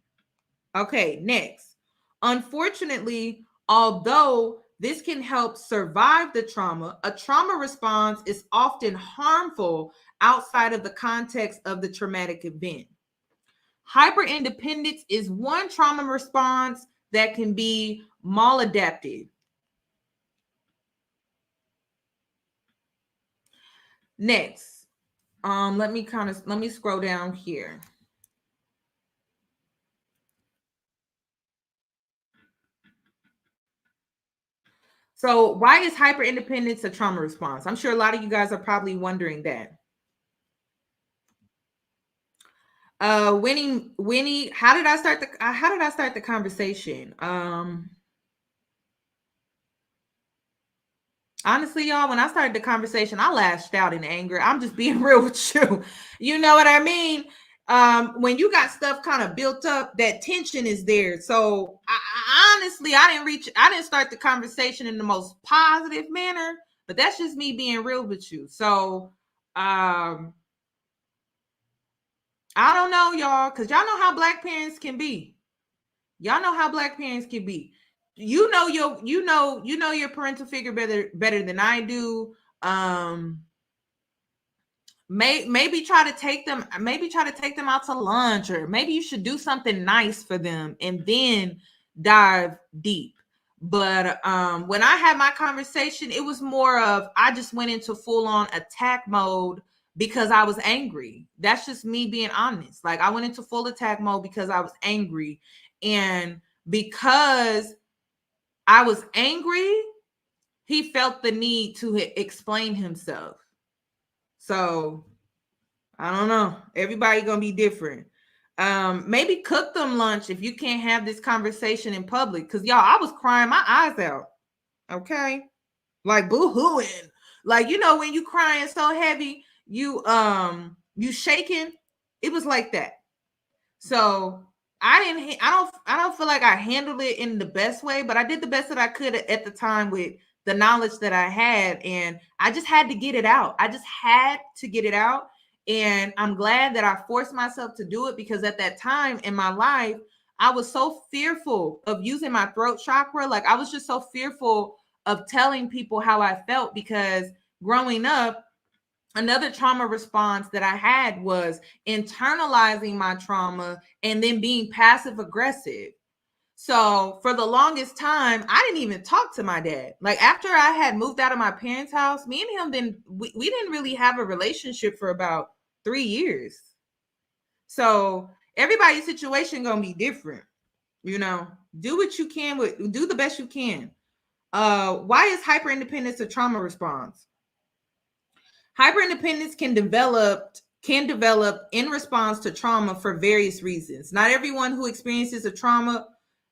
Okay, next. Unfortunately, although this can help survive the trauma, a trauma response is often harmful outside of the context of the traumatic event. Hyperindependence is one trauma response that can be maladaptive. Next, let me scroll down here. So why is hyper independence a trauma response? I'm sure a lot of you guys are probably wondering that. Winnie, how did I start the conversation? Honestly, y'all, when I started the conversation, I lashed out in anger. I'm just being real with you. You know what I mean? When you got stuff kind of built up, that tension is there. So I honestly, I didn't start the conversation in the most positive manner, but that's just me being real with you. So I don't know, y'all, because y'all know how Black parents can be. Y'all know how Black parents can be. You know your parental figure better than I do. Maybe try to take them out to lunch, or maybe you should do something nice for them and then dive deep. But when I had my conversation, it was more of, I just went into full on attack mode because I was angry. That's just me being honest. Like, I went into full attack mode because I was angry, and because I was angry, he felt the need to explain himself. So I don't know. Everybody gonna be different. Maybe cook them lunch if you can't have this conversation in public. Cause y'all, I was crying my eyes out. Okay, like boo-hooing. Like, you know, when you crying so heavy, you shaking. It was like that. So I don't feel like I handled it in the best way, but I did the best that I could at the time with the knowledge that I had, and I just had to get it out. I just had to get it out, and I'm glad that I forced myself to do it, because at that time in my life, I was so fearful of using my throat chakra. Like, I was just so fearful of telling people how I felt, because growing up, another trauma response that I had was internalizing my trauma and then being passive aggressive. So for the longest time, I didn't even talk to my dad. Like, after I had moved out of my parents' house, me and him we didn't really have a relationship for about 3 years. So everybody's situation gonna be different. You know, do what you can do the best you can. Why is hyper independence a trauma response? Hyperindependence can develop in response to trauma for various reasons. Not everyone who experiences a trauma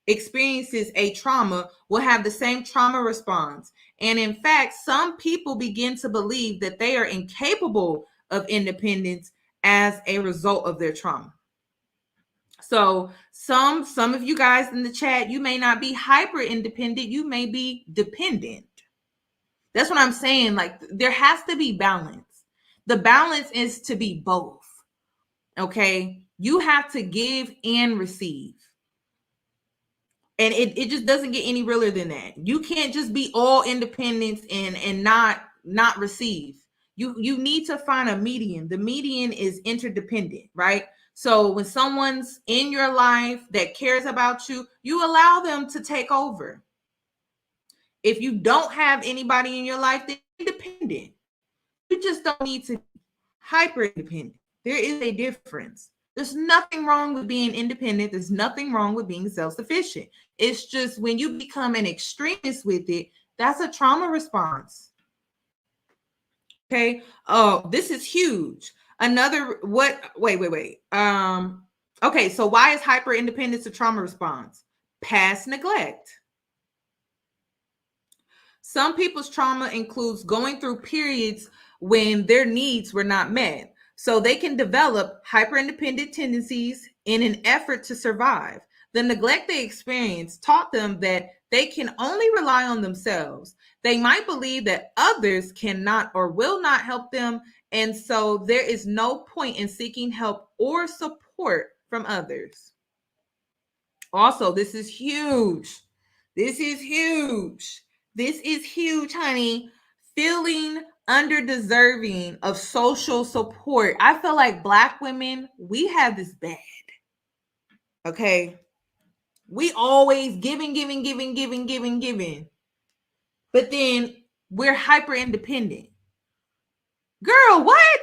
will have the same trauma response. And in fact, some people begin to believe that they are incapable of independence as a result of their trauma. So some of you guys in the chat, you may not be hyper independent, you may be dependent. That's what I'm saying. Like, there has to be balance. The balance is to be both. Okay. You have to give and receive. And it just doesn't get any realer than that. You can't just be all independence and not receive. You need to find a median. The median is interdependent, right? So when someone's in your life that cares about you, you allow them to take over. If you don't have anybody in your life, then independent. You just don't need to be hyper independent. There is a difference. There's nothing wrong with being independent. There's nothing wrong with being self-sufficient. It's just when you become an extremist with it, that's a trauma response. Okay. Oh, this is huge. Wait. Okay, so why is hyper independence a trauma response? Past neglect. Some people's trauma includes going through periods when their needs were not met. So they can develop hyper-independent tendencies in an effort to survive. The neglect they experienced taught them that they can only rely on themselves. They might believe that others cannot or will not help them, and so there is no point in seeking help or support from others. Also, this is huge. This is huge, honey. Feeling underdeserving of social support. I feel like Black women, we have this bad. Okay. We always giving. But then we're hyper independent. Girl, what?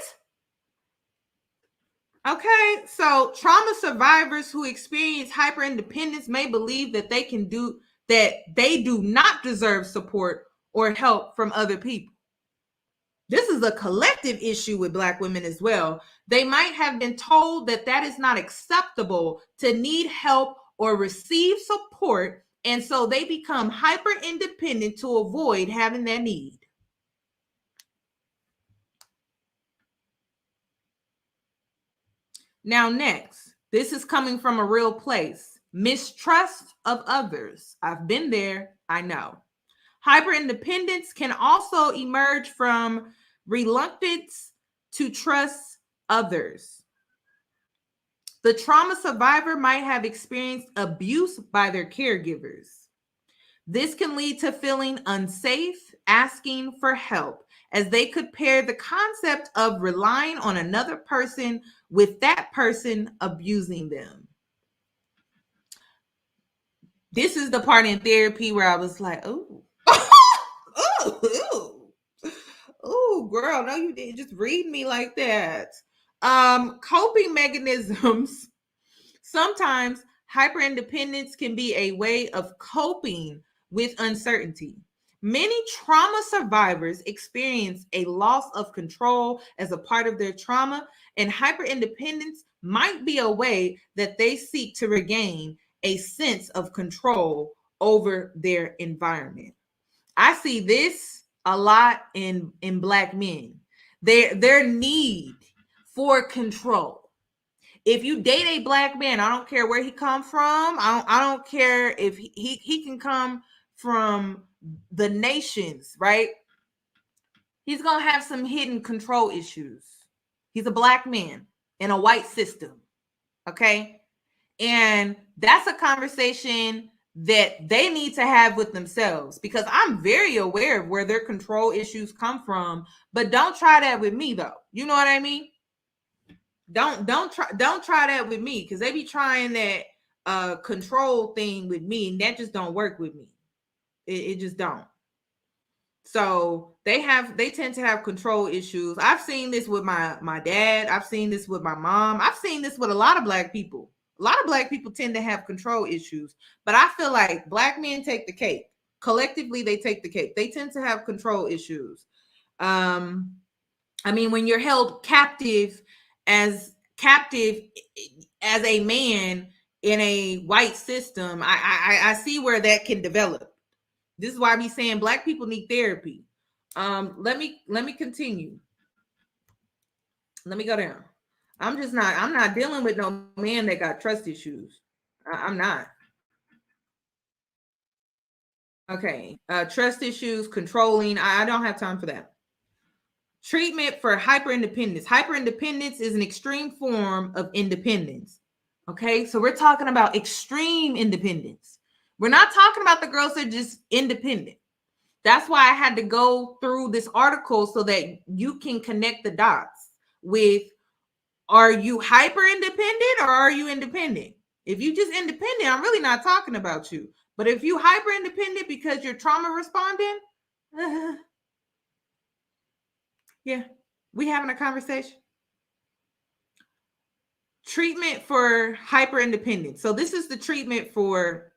Okay, so trauma survivors who experience hyperindependence may believe that they do not deserve support or help from other people. This is a collective issue with Black women as well. They might have been told that that is not acceptable to need help or receive support, and so they become hyper independent to avoid having that need. Now, next, this is coming from a real place. Mistrust of others. I've been there, I know. Hyperindependence can also emerge from reluctance to trust others. The trauma survivor might have experienced abuse by their caregivers. This can lead to feeling unsafe, asking for help, as they could pair the concept of relying on another person with that person abusing them. This is the part in therapy where I was like, oh, oh, girl, no, you didn't just read me like that. Coping mechanisms. Sometimes hyperindependence can be a way of coping with uncertainty. Many trauma survivors experience a loss of control as a part of their trauma, and hyperindependence might be a way that they seek to regain a sense of control over their environment. I see this a lot in Black men. Their need for control. If you date a Black man, I don't care where he come from. I don't care if he can come from the nations, right? He's going to have some hidden control issues. He's a Black man in a white system, okay? And that's a conversation that they need to have with themselves, because I'm very aware of where their control issues come from, but don't try that with me though. You know what I mean? Don't try that with me, because they be trying that control thing with me, and that just don't work with me. It just don't. So they tend to have control issues. I've seen this with my dad. I've seen this with my mom. I've seen this with a lot of Black people. A lot of Black people tend to have control issues, but I feel like Black men take the cake. Collectively, they take the cake. They tend to have control issues. I mean, when you're held captive as a man in a white system, I see where that can develop. This is why I be saying Black people need therapy. Let me continue. Let me go down. I'm not dealing with no man that got trust issues. I'm not. Okay. Trust issues, controlling. I don't have time for that. Treatment for hyperindependence. Hyperindependence is an extreme form of independence. Okay, so we're talking about extreme independence. We're not talking about the girls that are just independent. That's why I had to go through this article so that you can connect the dots with, are you hyper independent or are you independent? If you just independent, I'm really not talking about you. But if you hyper independent because you're trauma responding, yeah, we having a conversation. Treatment for hyper independence. So this is the treatment for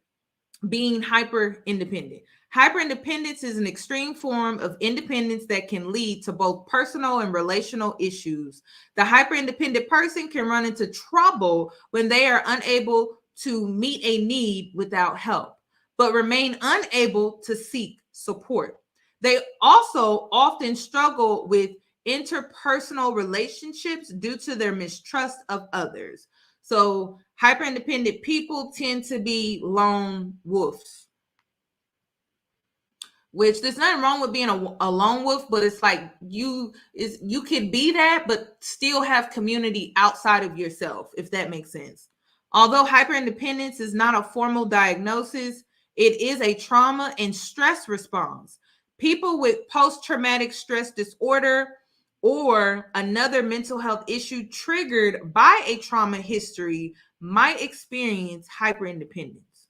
being hyper independent. Hyper independence is an extreme form of independence that can lead to both personal and relational issues. The hyper independent person can run into trouble when they are unable to meet a need without help, but remain unable to seek support. They also often struggle with interpersonal relationships due to their mistrust of others. So hyper independent people tend to be lone wolves, which there's nothing wrong with being a lone wolf, but it's like you could be that, but still have community outside of yourself, if that makes sense. Although hyperindependence is not a formal diagnosis, it is a trauma and stress response. People with post-traumatic stress disorder or another mental health issue triggered by a trauma history might experience hyperindependence.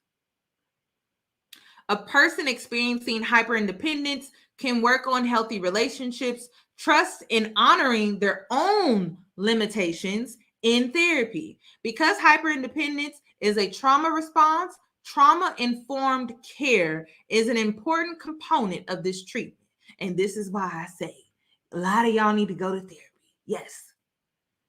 A person experiencing hyperindependence can work on healthy relationships trust in honoring their own limitations in therapy. Because hyperindependence is a trauma response, trauma-informed care is an important component of this treatment. And this is why I say a lot of y'all need to go to therapy. Yes.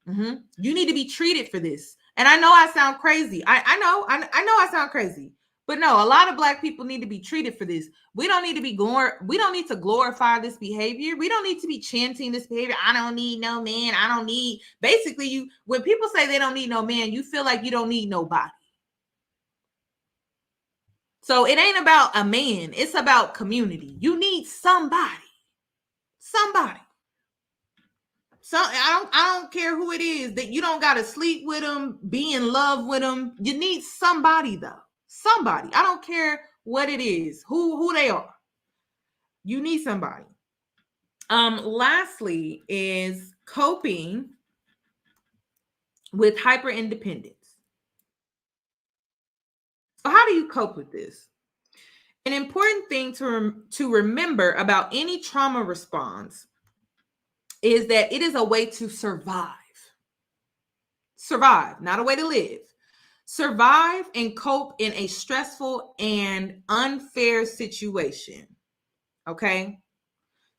You need to be treated for this. And I know I sound crazy. I know I sound crazy. But no, a lot of Black people need to be treated for this. We don't need to be we don't need to glorify this behavior. We don't need to be chanting this behavior. I don't need no man. I don't need. Basically, when people say they don't need no man, you feel like you don't need nobody. So it ain't about a man. It's about community. You need somebody. Somebody. So I don't care who it is, that you don't got to sleep with them, be in love with them. You need somebody though. Somebody. I don't care what it is, who they are. You need somebody. Lastly is coping with hyperindependence. So how do you cope with this? An important thing to remember about any trauma response is that it is a way to survive. Survive, not a way to live. Survive and cope in a stressful and unfair situation. Okay?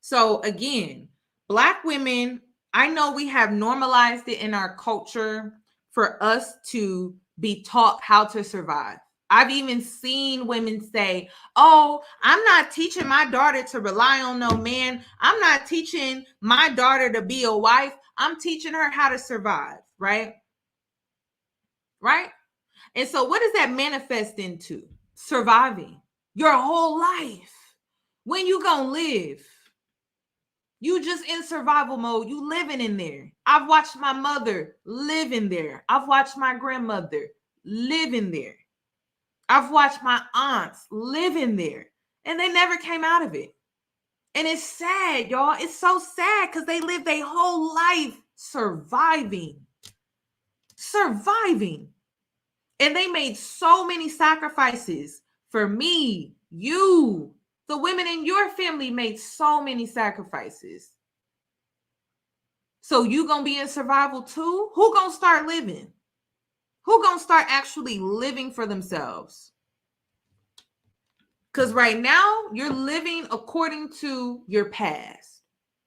So again, Black women, I know we have normalized it in our culture for us to be taught how to survive. I've even seen women say, oh, I'm not teaching my daughter to rely on no man. I'm not teaching my daughter to be a wife. I'm teaching her how to survive, right? Right? And so what does that manifest into? Surviving your whole life. When you gonna live? You just in survival mode. You living in there. I've watched my mother live in there. I've watched my grandmother live in there. I've watched my aunts live in there, and they never came out of it. And it's sad, y'all. It's so sad because they lived their whole life surviving. And they made so many sacrifices for me, you, the women in your family made so many sacrifices. So you gonna be in survival too? Who gonna start living? Who gonna start actually living for themselves? Because right now, you're living according to your past.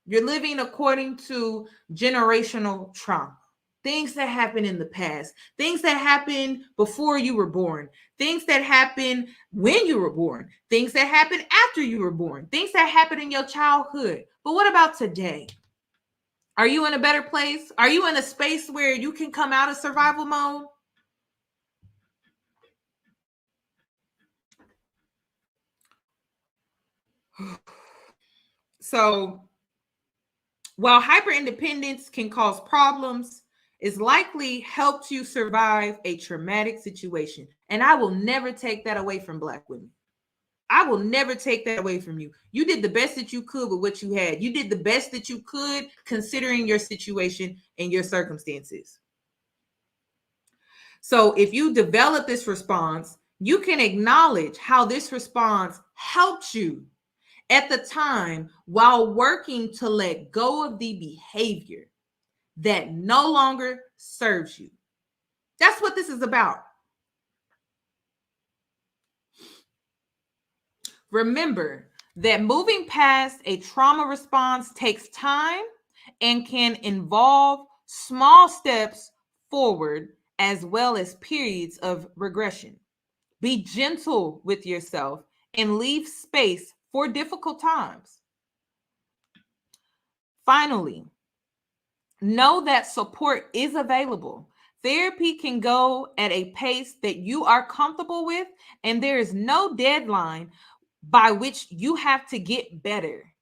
You're living according to generational trauma. Things that happened in the past. Things that happened before you were born. Things that happened when you were born. Things that happened after you were born. Things that happened in your childhood. But what about today? Are you in a better place? Are you in a space where you can come out of survival mode? So while hyperindependence can cause problems, it's likely helped you survive a traumatic situation. And I will never take that away from Black women. I will never take that away from you. You did the best that you could with what you had. You did the best that you could considering your situation and your circumstances. So if you develop this response, you can acknowledge how this response helped you at the time while working to let go of the behavior that no longer serves you. That's what this is about. Remember that moving past a trauma response takes time and can involve small steps forward as well as periods of regression. Be gentle with yourself and leave space for difficult times. Finally, know that support is available. Therapy can go at a pace that you are comfortable with, and there is no deadline by which you have to get better.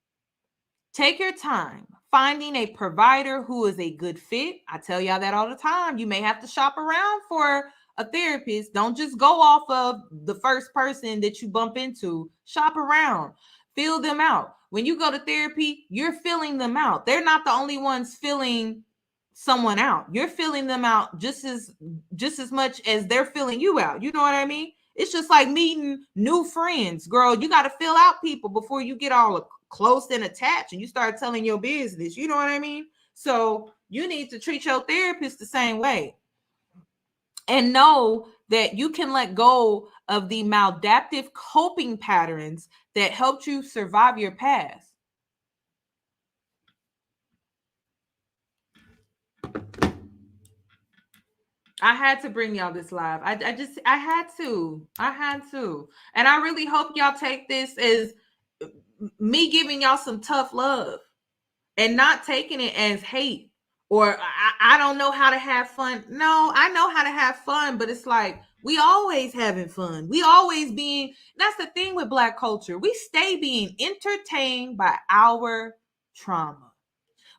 Take your time finding a provider who is a good fit. I tell y'all that all the time. You may have to shop around for a therapist. Don't just go off of the first person that you bump into. Shop around, feel them out. When you go to therapy, you're filling them out. They're not the only ones filling someone out. You're filling them out just as much as they're filling you out. You know what I mean? It's just like meeting new friends, girl. You got to fill out people before you get all close and attached and you start telling your business. You know what I mean? So you need to treat your therapist the same way. And know that you can let go of the maladaptive coping patterns that helped you survive your past. I had to bring y'all this live. I had to. And I really hope y'all take this as me giving y'all some tough love and not taking it as hate. Or I don't know how to have fun. No, I know how to have fun, but it's like we always having fun. We always being, that's the thing with Black culture. We stay being entertained by our trauma.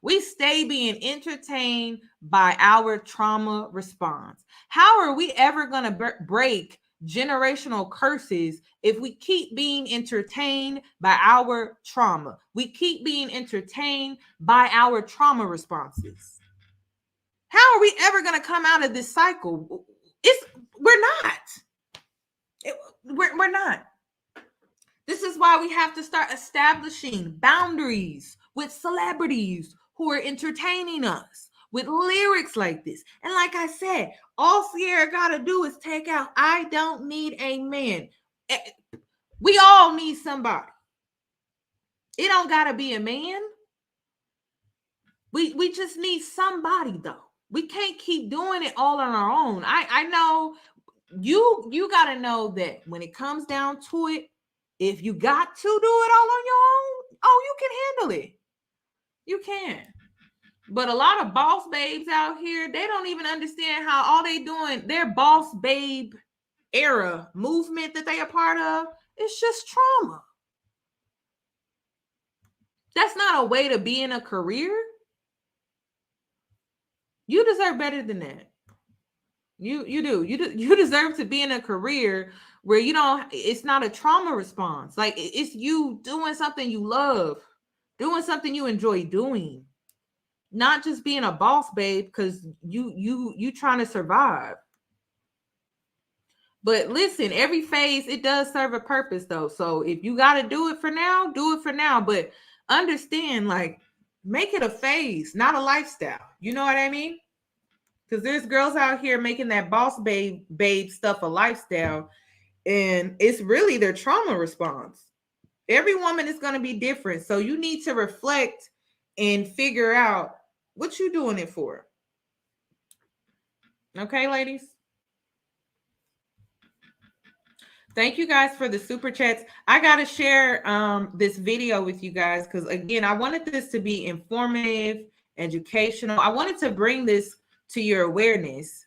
We stay being entertained by our trauma response. How are we ever going to break generational curses if we keep being entertained by our trauma? We keep being entertained by our trauma responses. How are we ever going to come out of this cycle? We're not. This is why we have to start establishing boundaries with celebrities who are entertaining us with lyrics like this. And like I said, all Ciara got to do is take out, I don't need a man. We all need somebody. It don't got to be a man. We just need somebody, though. We can't keep doing it all on our own. I know you got to know that when it comes down to it, if you got to do it all on your own, oh, you can handle it. You can. But a lot of boss babes out here, they don't even understand how all they doing, their boss babe era movement that they are part of, it's just trauma. That's not a way to be in a career. You deserve better than that. You do. You deserve to be in a career where you don't, it's not a trauma response. Like it's you doing something you love, doing something you enjoy doing, not just being a boss babe because you trying to survive. But listen, every phase, it does serve a purpose though. So if you got to do it for now, do it for now. But understand, like, make it a phase, not a lifestyle. You know what I mean? Because there's girls out here making that boss babe stuff a lifestyle. And it's really their trauma response. Every woman is going to be different. So you need to reflect and figure out what you're doing it for. Okay, ladies? Thank you guys for the super chats. I got to share this video with you guys because, again, I wanted this to be informative, educational. I wanted to bring this to your awareness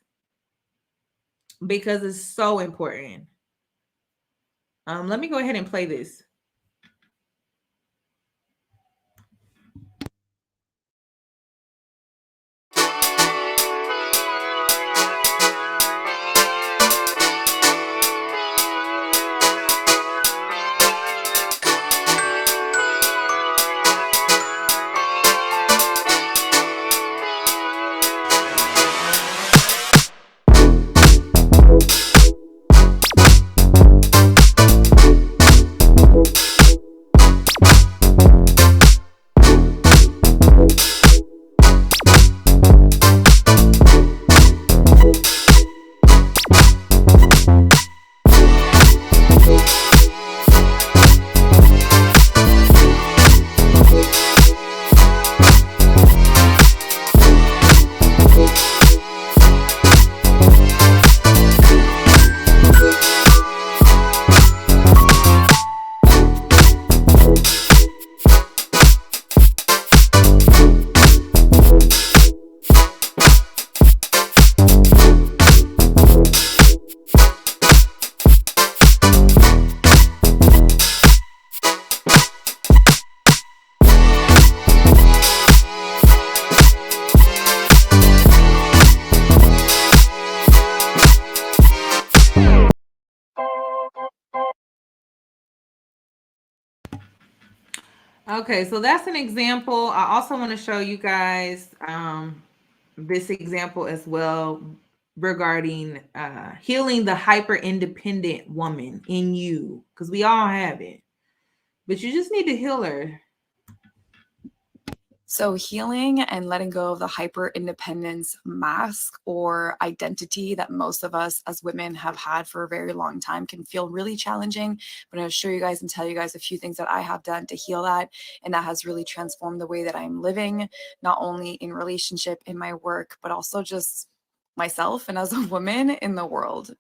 because it's so important. Let me go ahead and play this. Okay, so that's an example. I also want to show you guys this example as well regarding healing the hyper independent woman in you, because we all have it, but you just need to heal her. So, healing and letting go of the hyper independence mask or identity that most of us as women have had for a very long time can feel really challenging. But I'm going to show you guys and tell you guys a few things that I have done to heal that. And that has really transformed the way that I'm living, not only in relationship, in my work, but also just myself and as a woman in the world.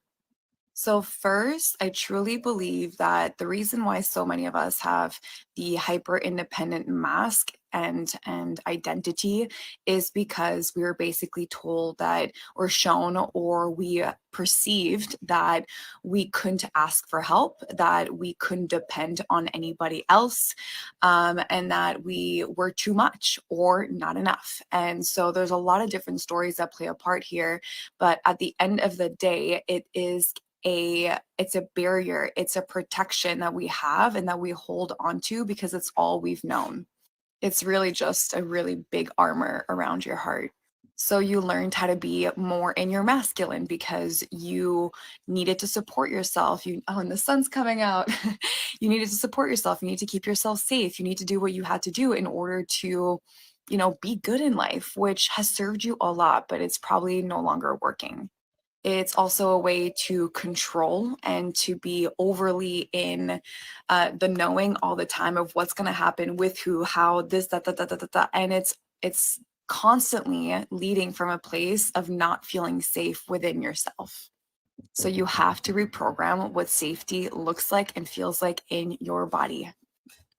So, first, I truly believe that the reason why so many of us have the hyper independent mask and identity is because we were basically told that, or shown, or we perceived that we couldn't ask for help, that we couldn't depend on anybody else, and that we were too much or not enough. And so there's a lot of different stories that play a part here, but at the end of the day, it's a barrier, it's a protection that we have and that we hold on to because it's all we've known. It's really just a really big armor around your heart. So you learned how to be more in your masculine because you needed to support yourself. And the sun's coming out. You needed to support yourself. You need to keep yourself safe. You need to do what you had to do in order to, be good in life, which has served you a lot, but it's probably no longer working. It's also a way to control and to be overly in the knowing all the time of what's going to happen with who, how, this, that, that, that, that, that, that. And it's constantly leading from a place of not feeling safe within yourself. So you have to reprogram what safety looks like and feels like in your body.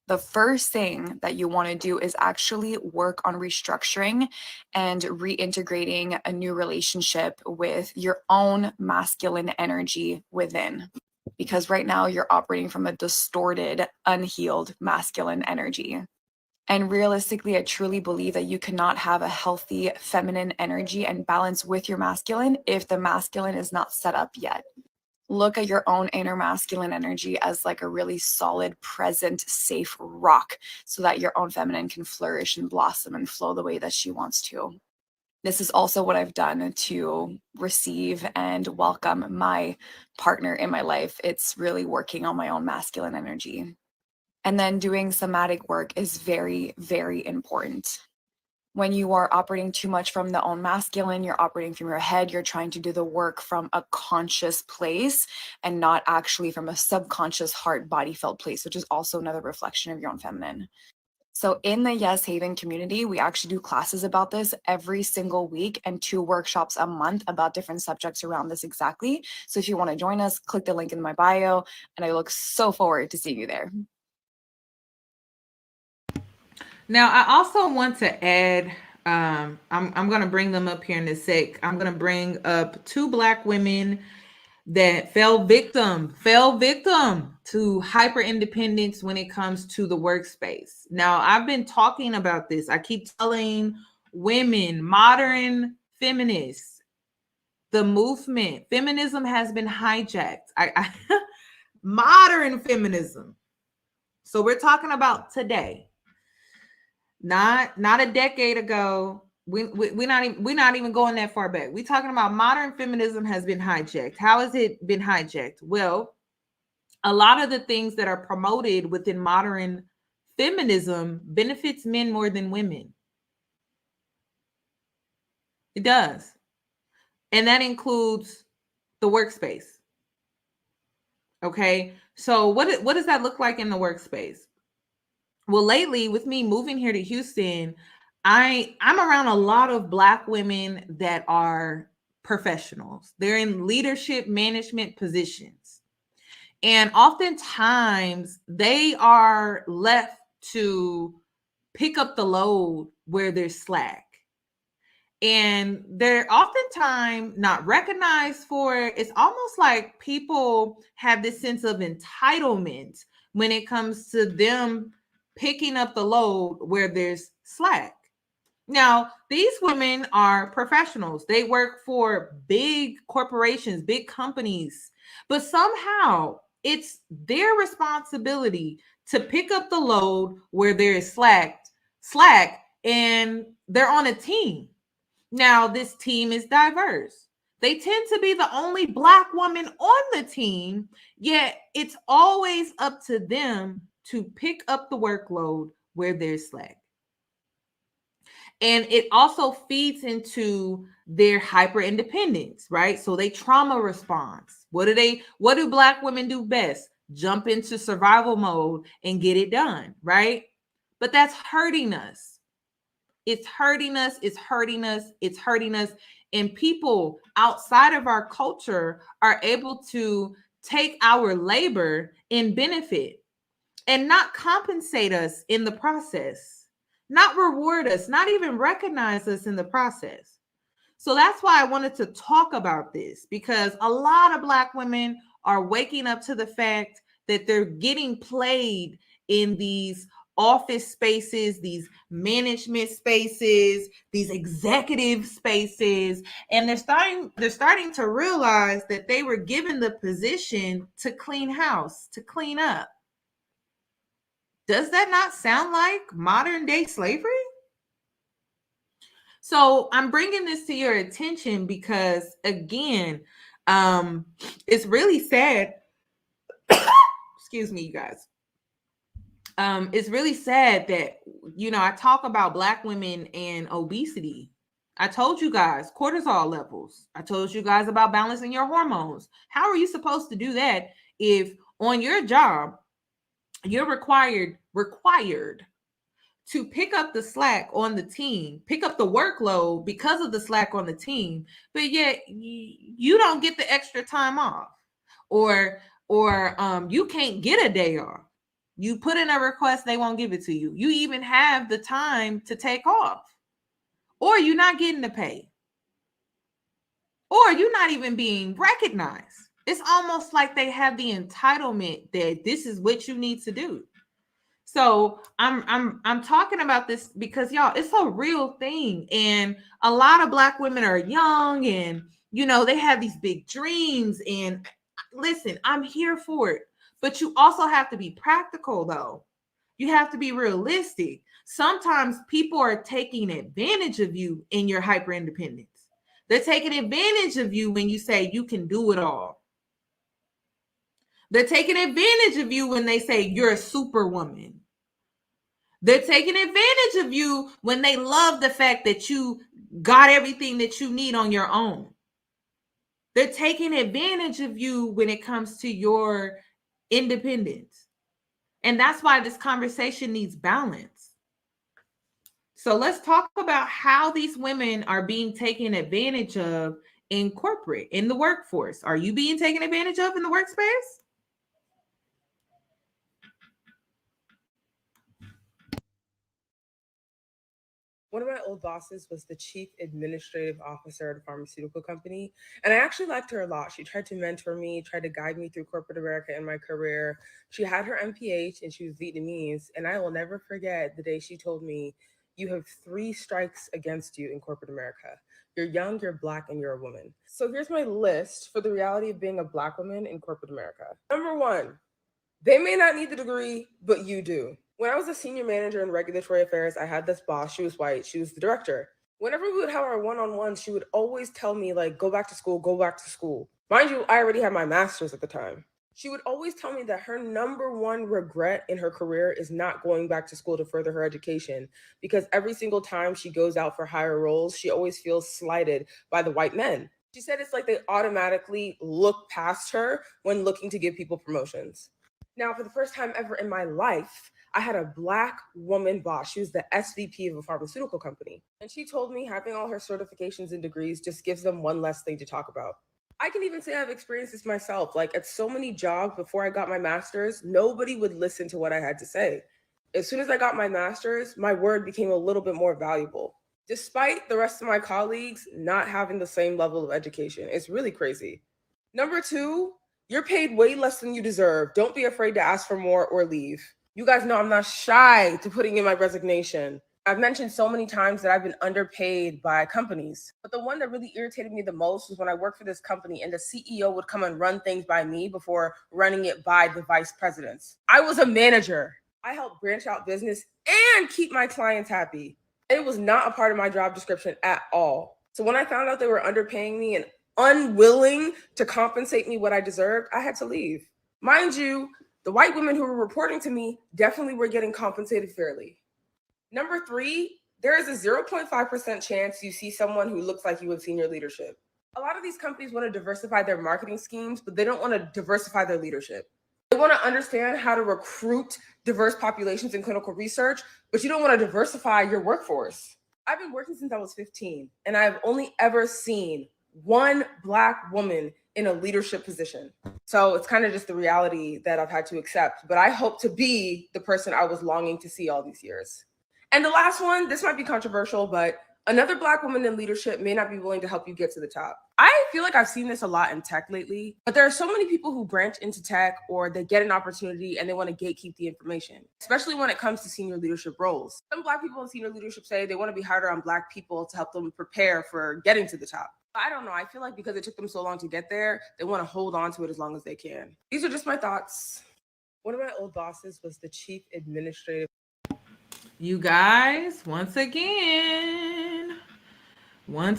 The first thing that you want to do is actually work on restructuring and reintegrating a new relationship with your own masculine energy within. Because right now you're operating from a distorted, unhealed masculine energy. And realistically, I truly believe that you cannot have a healthy feminine energy and balance with your masculine if the masculine is not set up yet. Look at your own inner masculine energy as like a really solid, present, safe rock so that your own feminine can flourish and blossom and flow the way that she wants to. This is also what I've done to receive and welcome my partner in my life. It's really working on my own masculine energy. And then doing somatic work is very, very important. When you are operating too much from the own masculine, you're operating from your head, you're trying to do the work from a conscious place and not actually from a subconscious heart body felt place, which is also another reflection of your own feminine. So in the Yes Haven community, we actually do classes about this every single week and 2 workshops a month about different subjects around this exactly. So if you want to join us, click the link in my bio, and I look so forward to seeing you there. Now, I also want to add, I'm going to bring them up here in a sec. I'm going to bring up 2 Black women that fell victim to hyper independence when it comes to the workspace. Now, I've been talking about this. I keep telling women, modern feminists, the movement, feminism has been hijacked. Modern feminism. So we're talking about today. Not a decade ago. We're not even going that far back. We're talking about modern feminism has been hijacked. How has it been hijacked? Well, a lot of the things that are promoted within modern feminism benefits men more than women. It does. And that includes the workspace. Okay. So what does that look like in the workspace? Well, lately with me moving here to Houston, I'm around a lot of Black women that are professionals. They're in leadership management positions. And oftentimes they are left to pick up the load where there's slack. And they're oftentimes not recognized for it. It's almost like people have this sense of entitlement when it comes to them picking up the load where there's slack. Now, these women are professionals. They work for big corporations, big companies, but somehow it's their responsibility to pick up the load where there is slack, and they're on a team. Now, this team is diverse. They tend to be the only Black woman on the team, yet it's always up to them to pick up the workload where there's slack. And it also feeds into their hyper independence, right? So they trauma response. What do Black women do best? Jump into survival mode and get it done, right? But that's hurting us. It's hurting us. It's hurting us. It's hurting us. And people outside of our culture are able to take our labor and benefit and not compensate us in the process, not reward us, not even recognize us in the process. So that's why I wanted to talk about this, because a lot of Black women are waking up to the fact that they're getting played in these office spaces, these management spaces, these executive spaces, and they're starting to realize that they were given the position to clean house, to clean up. Does that not sound like modern day slavery? So I'm bringing this to your attention because, again, it's really sad. Excuse me, you guys. It's really sad that, I talk about Black women and obesity. I told you guys cortisol levels. I told you guys about balancing your hormones. How are you supposed to do that if on your job you're required to pick up the slack on the team, pick up the workload because of the slack on the team, but yet you don't get the extra time off, or you can't get a day off. You put in a request, they won't give it to you. You even have the time to take off, or you're not getting the pay, or you're not even being recognized. It's almost like they have the entitlement that this is what you need to do. So I'm talking about this because, y'all, it's a real thing. And a lot of Black women are young and, they have these big dreams. And listen, I'm here for it. But you also have to be practical, though. You have to be realistic. Sometimes people are taking advantage of you in your hyper independence. They're taking advantage of you when you say you can do it all. They're taking advantage of you when they say you're a superwoman. They're taking advantage of you when they love the fact that you got everything that you need on your own. They're taking advantage of you when it comes to your independence. And that's why this conversation needs balance. So let's talk about how these women are being taken advantage of in corporate, in the workforce. Are you being taken advantage of in the workspace? One of my old bosses was the chief administrative officer at a pharmaceutical company. And I actually liked her a lot. She tried to mentor me, tried to guide me through corporate America and my career. She had her MPH and she was Vietnamese. And I will never forget the day she told me, you have 3 strikes against you in corporate America. You're young, you're Black, and you're a woman. So here's my list for the reality of being a Black woman in corporate America. Number 1, they may not need the degree, but you do. When I was a senior manager in regulatory affairs, I had this boss. She was white. She was the director. Whenever we would have our one-on-ones, she would always tell me, like, go back to school, go back to school. Mind you, I already had my master's at the time. She would always tell me that her number 1 regret in her career is not going back to school to further her education, because every single time she goes out for higher roles, she always feels slighted by the white men. She said it's like they automatically look past her when looking to give people promotions. Now, for the first time ever in my life, I had a Black woman boss. She was the SVP of a pharmaceutical company. And she told me having all her certifications and degrees just gives them one less thing to talk about. I can even say I've experienced this myself. Like, at so many jobs before I got my master's, nobody would listen to what I had to say. As soon as I got my master's, my word became a little bit more valuable, despite the rest of my colleagues not having the same level of education. It's really crazy. Number 2, you're paid way less than you deserve. Don't be afraid to ask for more or leave. You guys know I'm not shy to putting in my resignation. I've mentioned so many times that I've been underpaid by companies. But the one that really irritated me the most was when I worked for this company and the CEO would come and run things by me before running it by the vice presidents. I was a manager. I helped branch out business and keep my clients happy. It was not a part of my job description at all. So when I found out they were underpaying me and unwilling to compensate me what I deserved, I had to leave. Mind you, the white women who were reporting to me definitely were getting compensated fairly. Number 3, There is a 0.5% chance you see someone who looks like you in senior leadership. A lot of these companies want to diversify their marketing schemes, but they don't want to diversify their leadership. They want to understand how to recruit diverse populations in clinical research, but you don't want to diversify your workforce. I've been working since I was 15, and I've only ever seen one Black woman in a leadership position. So it's kind of just the reality that I've had to accept, but I hope to be the person I was longing to see all these years. And the last one, this might be controversial, but another Black woman in leadership may not be willing to help you get to the top. I feel like I've seen this a lot in tech lately, but there are so many people who branch into tech or they get an opportunity and they want to gatekeep the information, especially when it comes to senior leadership roles. Some Black people in senior leadership say they want to be harder on Black people to help them prepare for getting to the top. I don't know. I feel like because it took them so long to get there, they want to hold on to it as long as they can. These are just my thoughts. One of my old bosses was the chief administrative. You guys, once again, when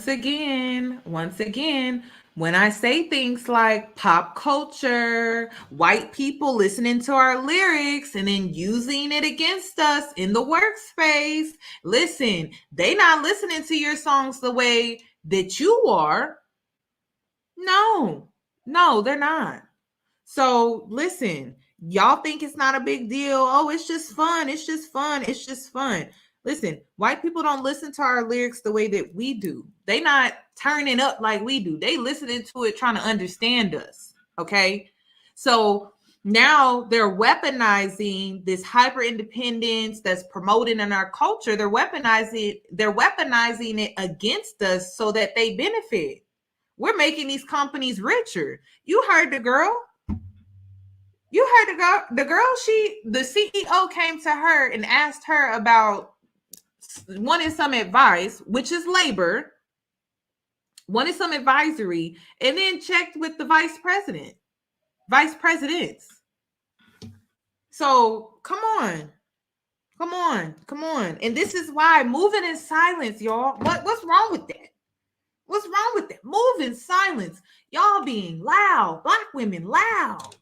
I say things like pop culture, white people listening to our lyrics and then using it against us in the workspace, listen, they not listening to your songs the way that you are. No, they're not. So listen, y'all think it's not a big deal. Oh, it's just fun. Listen, white people don't listen to our lyrics the way that we do. They not turning up like we do. They listening to it trying to understand us. Okay. So now they're weaponizing this hyper independence that's promoted in our culture. They're weaponizing it against us so that they benefit. We're making these companies richer. You heard the girl. The CEO came to her and asked her about wanting some advice, which is labor, wanted some advisory, and then checked with the vice presidents. So come on. And this is why moving in silence, y'all. What's wrong with that? What's wrong with that? Move in silence. Y'all being loud. Black women loud.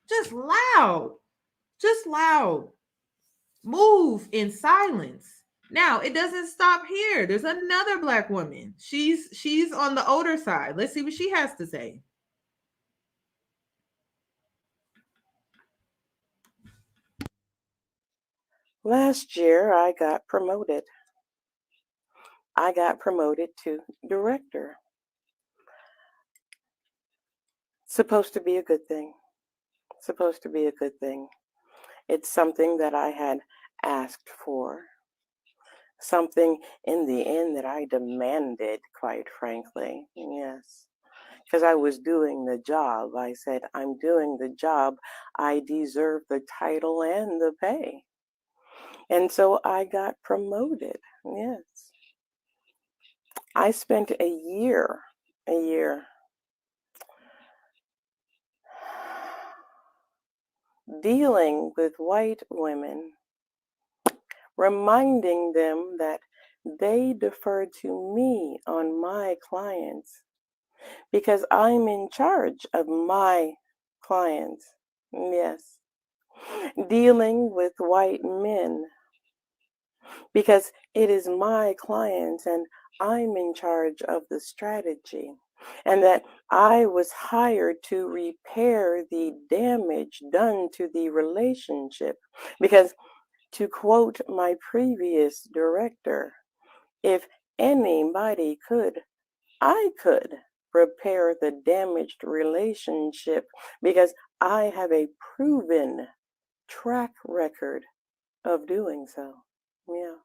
Just loud. Move in silence. Now, it doesn't stop here. There's another Black woman. She's on the older side. Let's see what she has to say. Last year, I got promoted. I got promoted to director. Supposed to be a good thing. It's something that I had asked for. Something in the end that I demanded, quite frankly. Yes. Because I was doing the job. I said, I'm doing the job. I deserve the title and the pay. And so I got promoted. Yes. I spent a year dealing with white women, reminding them that they defer to me on my clients because I'm in charge of my clients. Yes. Dealing with white men because it is my clients and I'm in charge of the strategy, and that I was hired to repair the damage done to the relationship. Because, to quote my previous director, if anybody could, I could repair the damaged relationship because I have a proven track record of doing so. Yeah.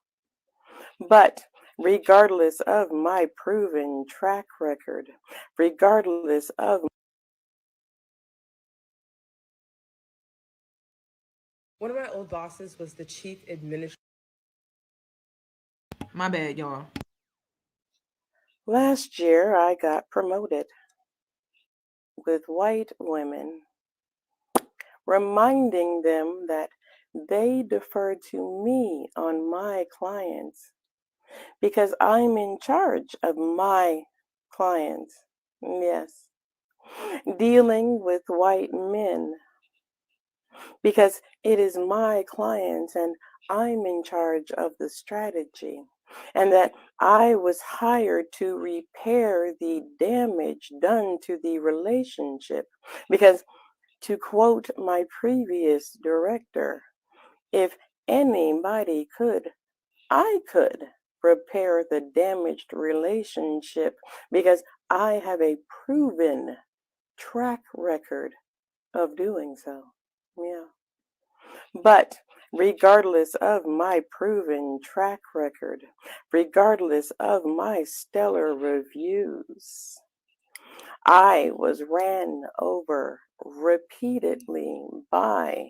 But regardless of my proven track record, regardless of One of my old bosses was the chief administrator. My bad, y'all. last year, I got promoted with white women, reminding them that they defer to me on my clients because I'm in charge of my clients. Yes. Dealing with white men because it is my clients and I'm in charge of the strategy, and that I was hired to repair the damage done to the relationship. Because, to quote my previous director, if anybody could, I could repair the damaged relationship because I have a proven track record of doing so. Yeah. But regardless of my proven track record, regardless of my stellar reviews, I was ran over repeatedly by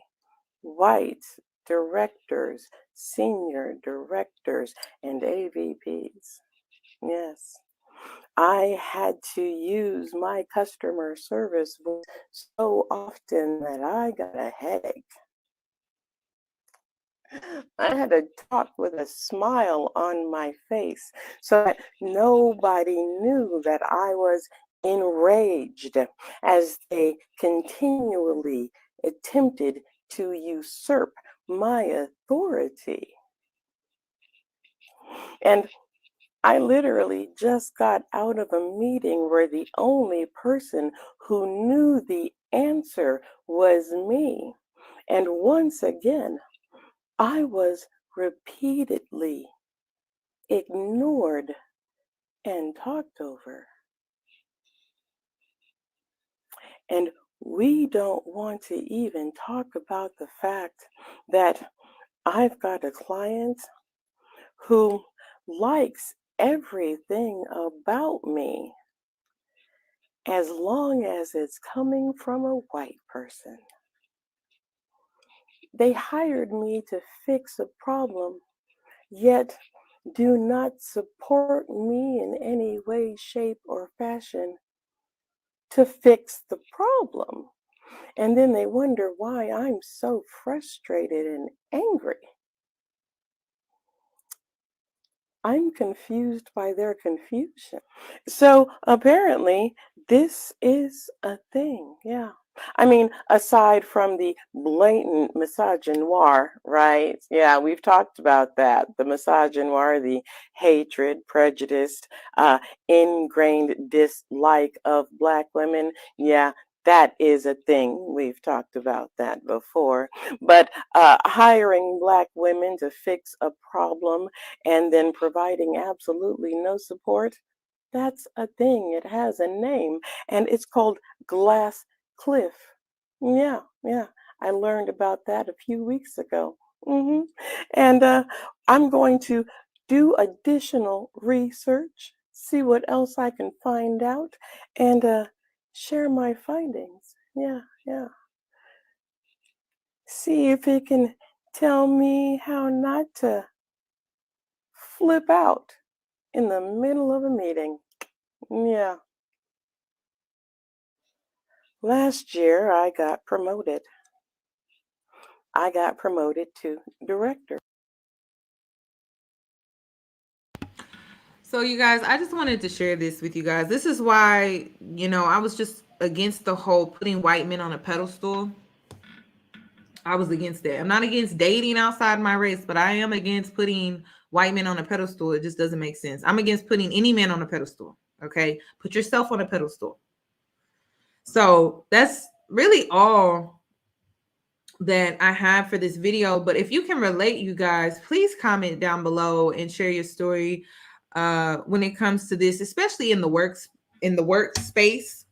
white directors, senior directors, and AVPs. Yes. I had to use my customer service voice so often that I got a headache. I had to talk with a smile on my face so that nobody knew that I was enraged as they continually attempted to usurp my authority. And I literally just got out of a meeting where the only person who knew the answer was me. And once again, I was repeatedly ignored and talked over. And we don't want to even talk about the fact that I've got a client who likes everything about me as long as it's coming from a white person. They hired me to fix a problem, yet do not support me in any way, shape, or fashion to fix the problem. And then they wonder why I'm so frustrated and angry. I'm confused by their confusion. So apparently, this is a thing. Yeah. I mean, aside from the blatant misogynoir, right? Yeah, we've talked about that. The misogynoir, the hatred, prejudice, ingrained dislike of Black women. Yeah, that is a thing. We've talked about that before. But hiring Black women to fix a problem and then providing absolutely no support, that's a thing. It has a name, and it's called glass cliff. Yeah, yeah. I learned about that a few weeks ago. And I'm going to do additional research, see what else I can find out, and share my findings. Yeah, yeah. See if it can tell me how not to flip out in the middle of a meeting. Yeah. Last year, I got promoted. I got promoted to director. So, you guys, I just wanted to share this with you guys. This is why, I was just against the whole putting white men on a pedestal. I was against that. I'm not against dating outside my race, but I am against putting white men on a pedestal. It just doesn't make sense. I'm against putting any man on a pedestal. Okay. Put yourself on a pedestal. So that's really all that I have for this video. But if you can relate, you guys, please comment down below and share your story when it comes to this, especially in the workspace,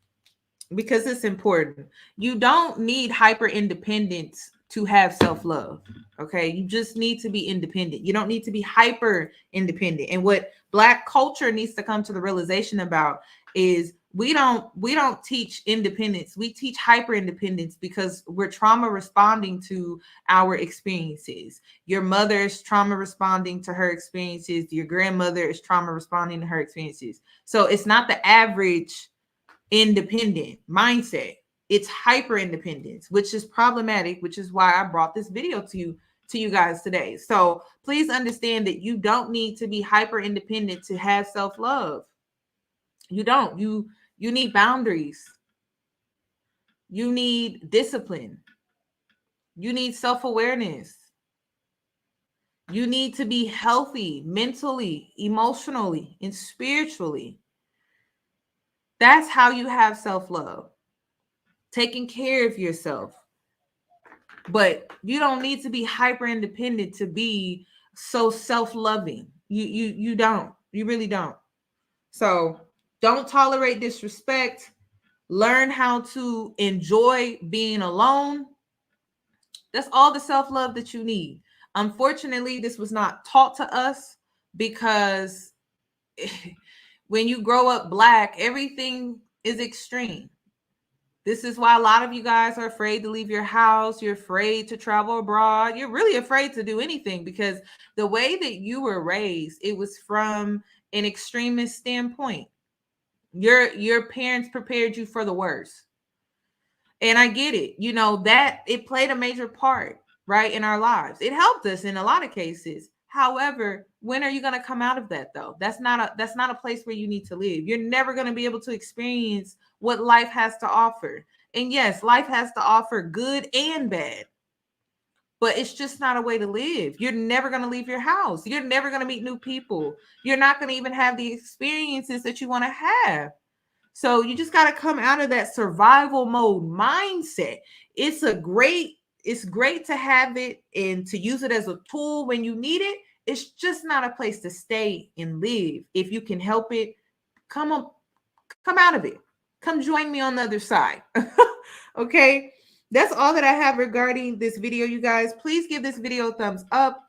because it's important. You don't need hyper independence to have self-love. Okay, you just need to be independent. You don't need to be hyper independent. And what Black culture needs to come to the realization about is we don't teach independence. We teach hyper independence because we're trauma responding to our experiences. Your mother is trauma responding to her experiences. Your grandmother is trauma responding to her experiences. So it's not the average independent mindset. It's hyper independence, which is problematic, which is why I brought this video to you guys today. So please understand that you don't need to be hyper independent to have self-love. You don't. You need boundaries. You need discipline. You need self-awareness. You need to be healthy mentally, emotionally, and spiritually. That's how you have self-love. Taking care of yourself. But you don't need to be hyper independent to be so self-loving. You don't. You really don't. So don't tolerate disrespect. Learn how to enjoy being alone. That's all the self-love that you need. Unfortunately, this was not taught to us because when you grow up Black, everything is extreme. This is why a lot of you guys are afraid to leave your house. You're afraid to travel abroad. You're really afraid to do anything because the way that you were raised, it was from an extremist standpoint. Your parents prepared you for the worst. And I get it. You know, that it played a major part, right, in our lives. It helped us in a lot of cases. However, when are you going to come out of that though? That's not a place where you need to live. You're never going to be able to experience what life has to offer. And yes, life has to offer good and bad. But it's just not a way to live. You're never going to leave your house. You're never going to meet new people. You're not going to even have the experiences that you want to have. So you just got to come out of that survival mode mindset. It's great to have it and to use it as a tool when you need it. It's just not a place to stay and live. If you can help it, come out of it. Come join me on the other side. Okay? That's all that I have regarding this video, you guys. Please give this video a thumbs up.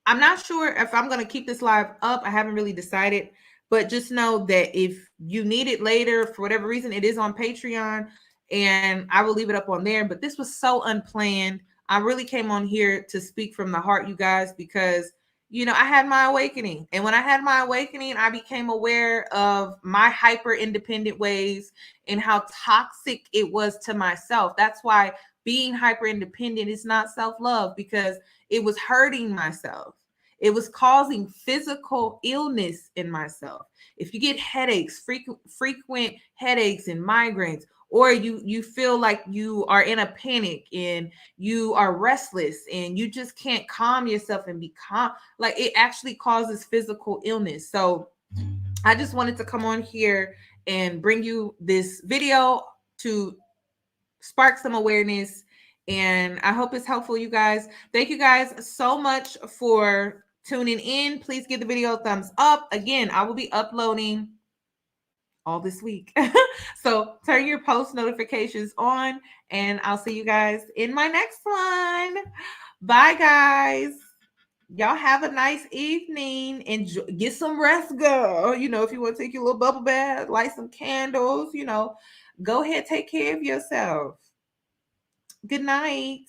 I'm not sure if I'm going to keep this live up. I haven't really decided. But just know that if you need it later, for whatever reason, it is on Patreon. And I will leave it up on there. But this was so unplanned. I really came on here to speak from the heart, you guys, because, you know, I had my awakening. And when I had my awakening, I became aware of my hyper independent ways and how toxic it was to myself. That's why being hyper independent is not self-love, because it was hurting myself. It was causing physical illness in myself. If you get headaches, frequent headaches and migraines, or you feel like you are in a panic and you are restless and you just can't calm yourself and be calm, like it actually causes physical illness. So I just wanted to come on here and bring you this video to spark some awareness. And I hope it's helpful, you guys. Thank you guys so much for tuning in. Please give the video a thumbs up. Again, I will be uploading all this week. So turn your post notifications on, and I'll see you guys in my next one. Bye, guys. Y'all have a nice evening. Enjoy, get some rest, girl. You know, if you want to take your little bubble bath, light some candles, you know, go ahead, take care of yourself. Good night.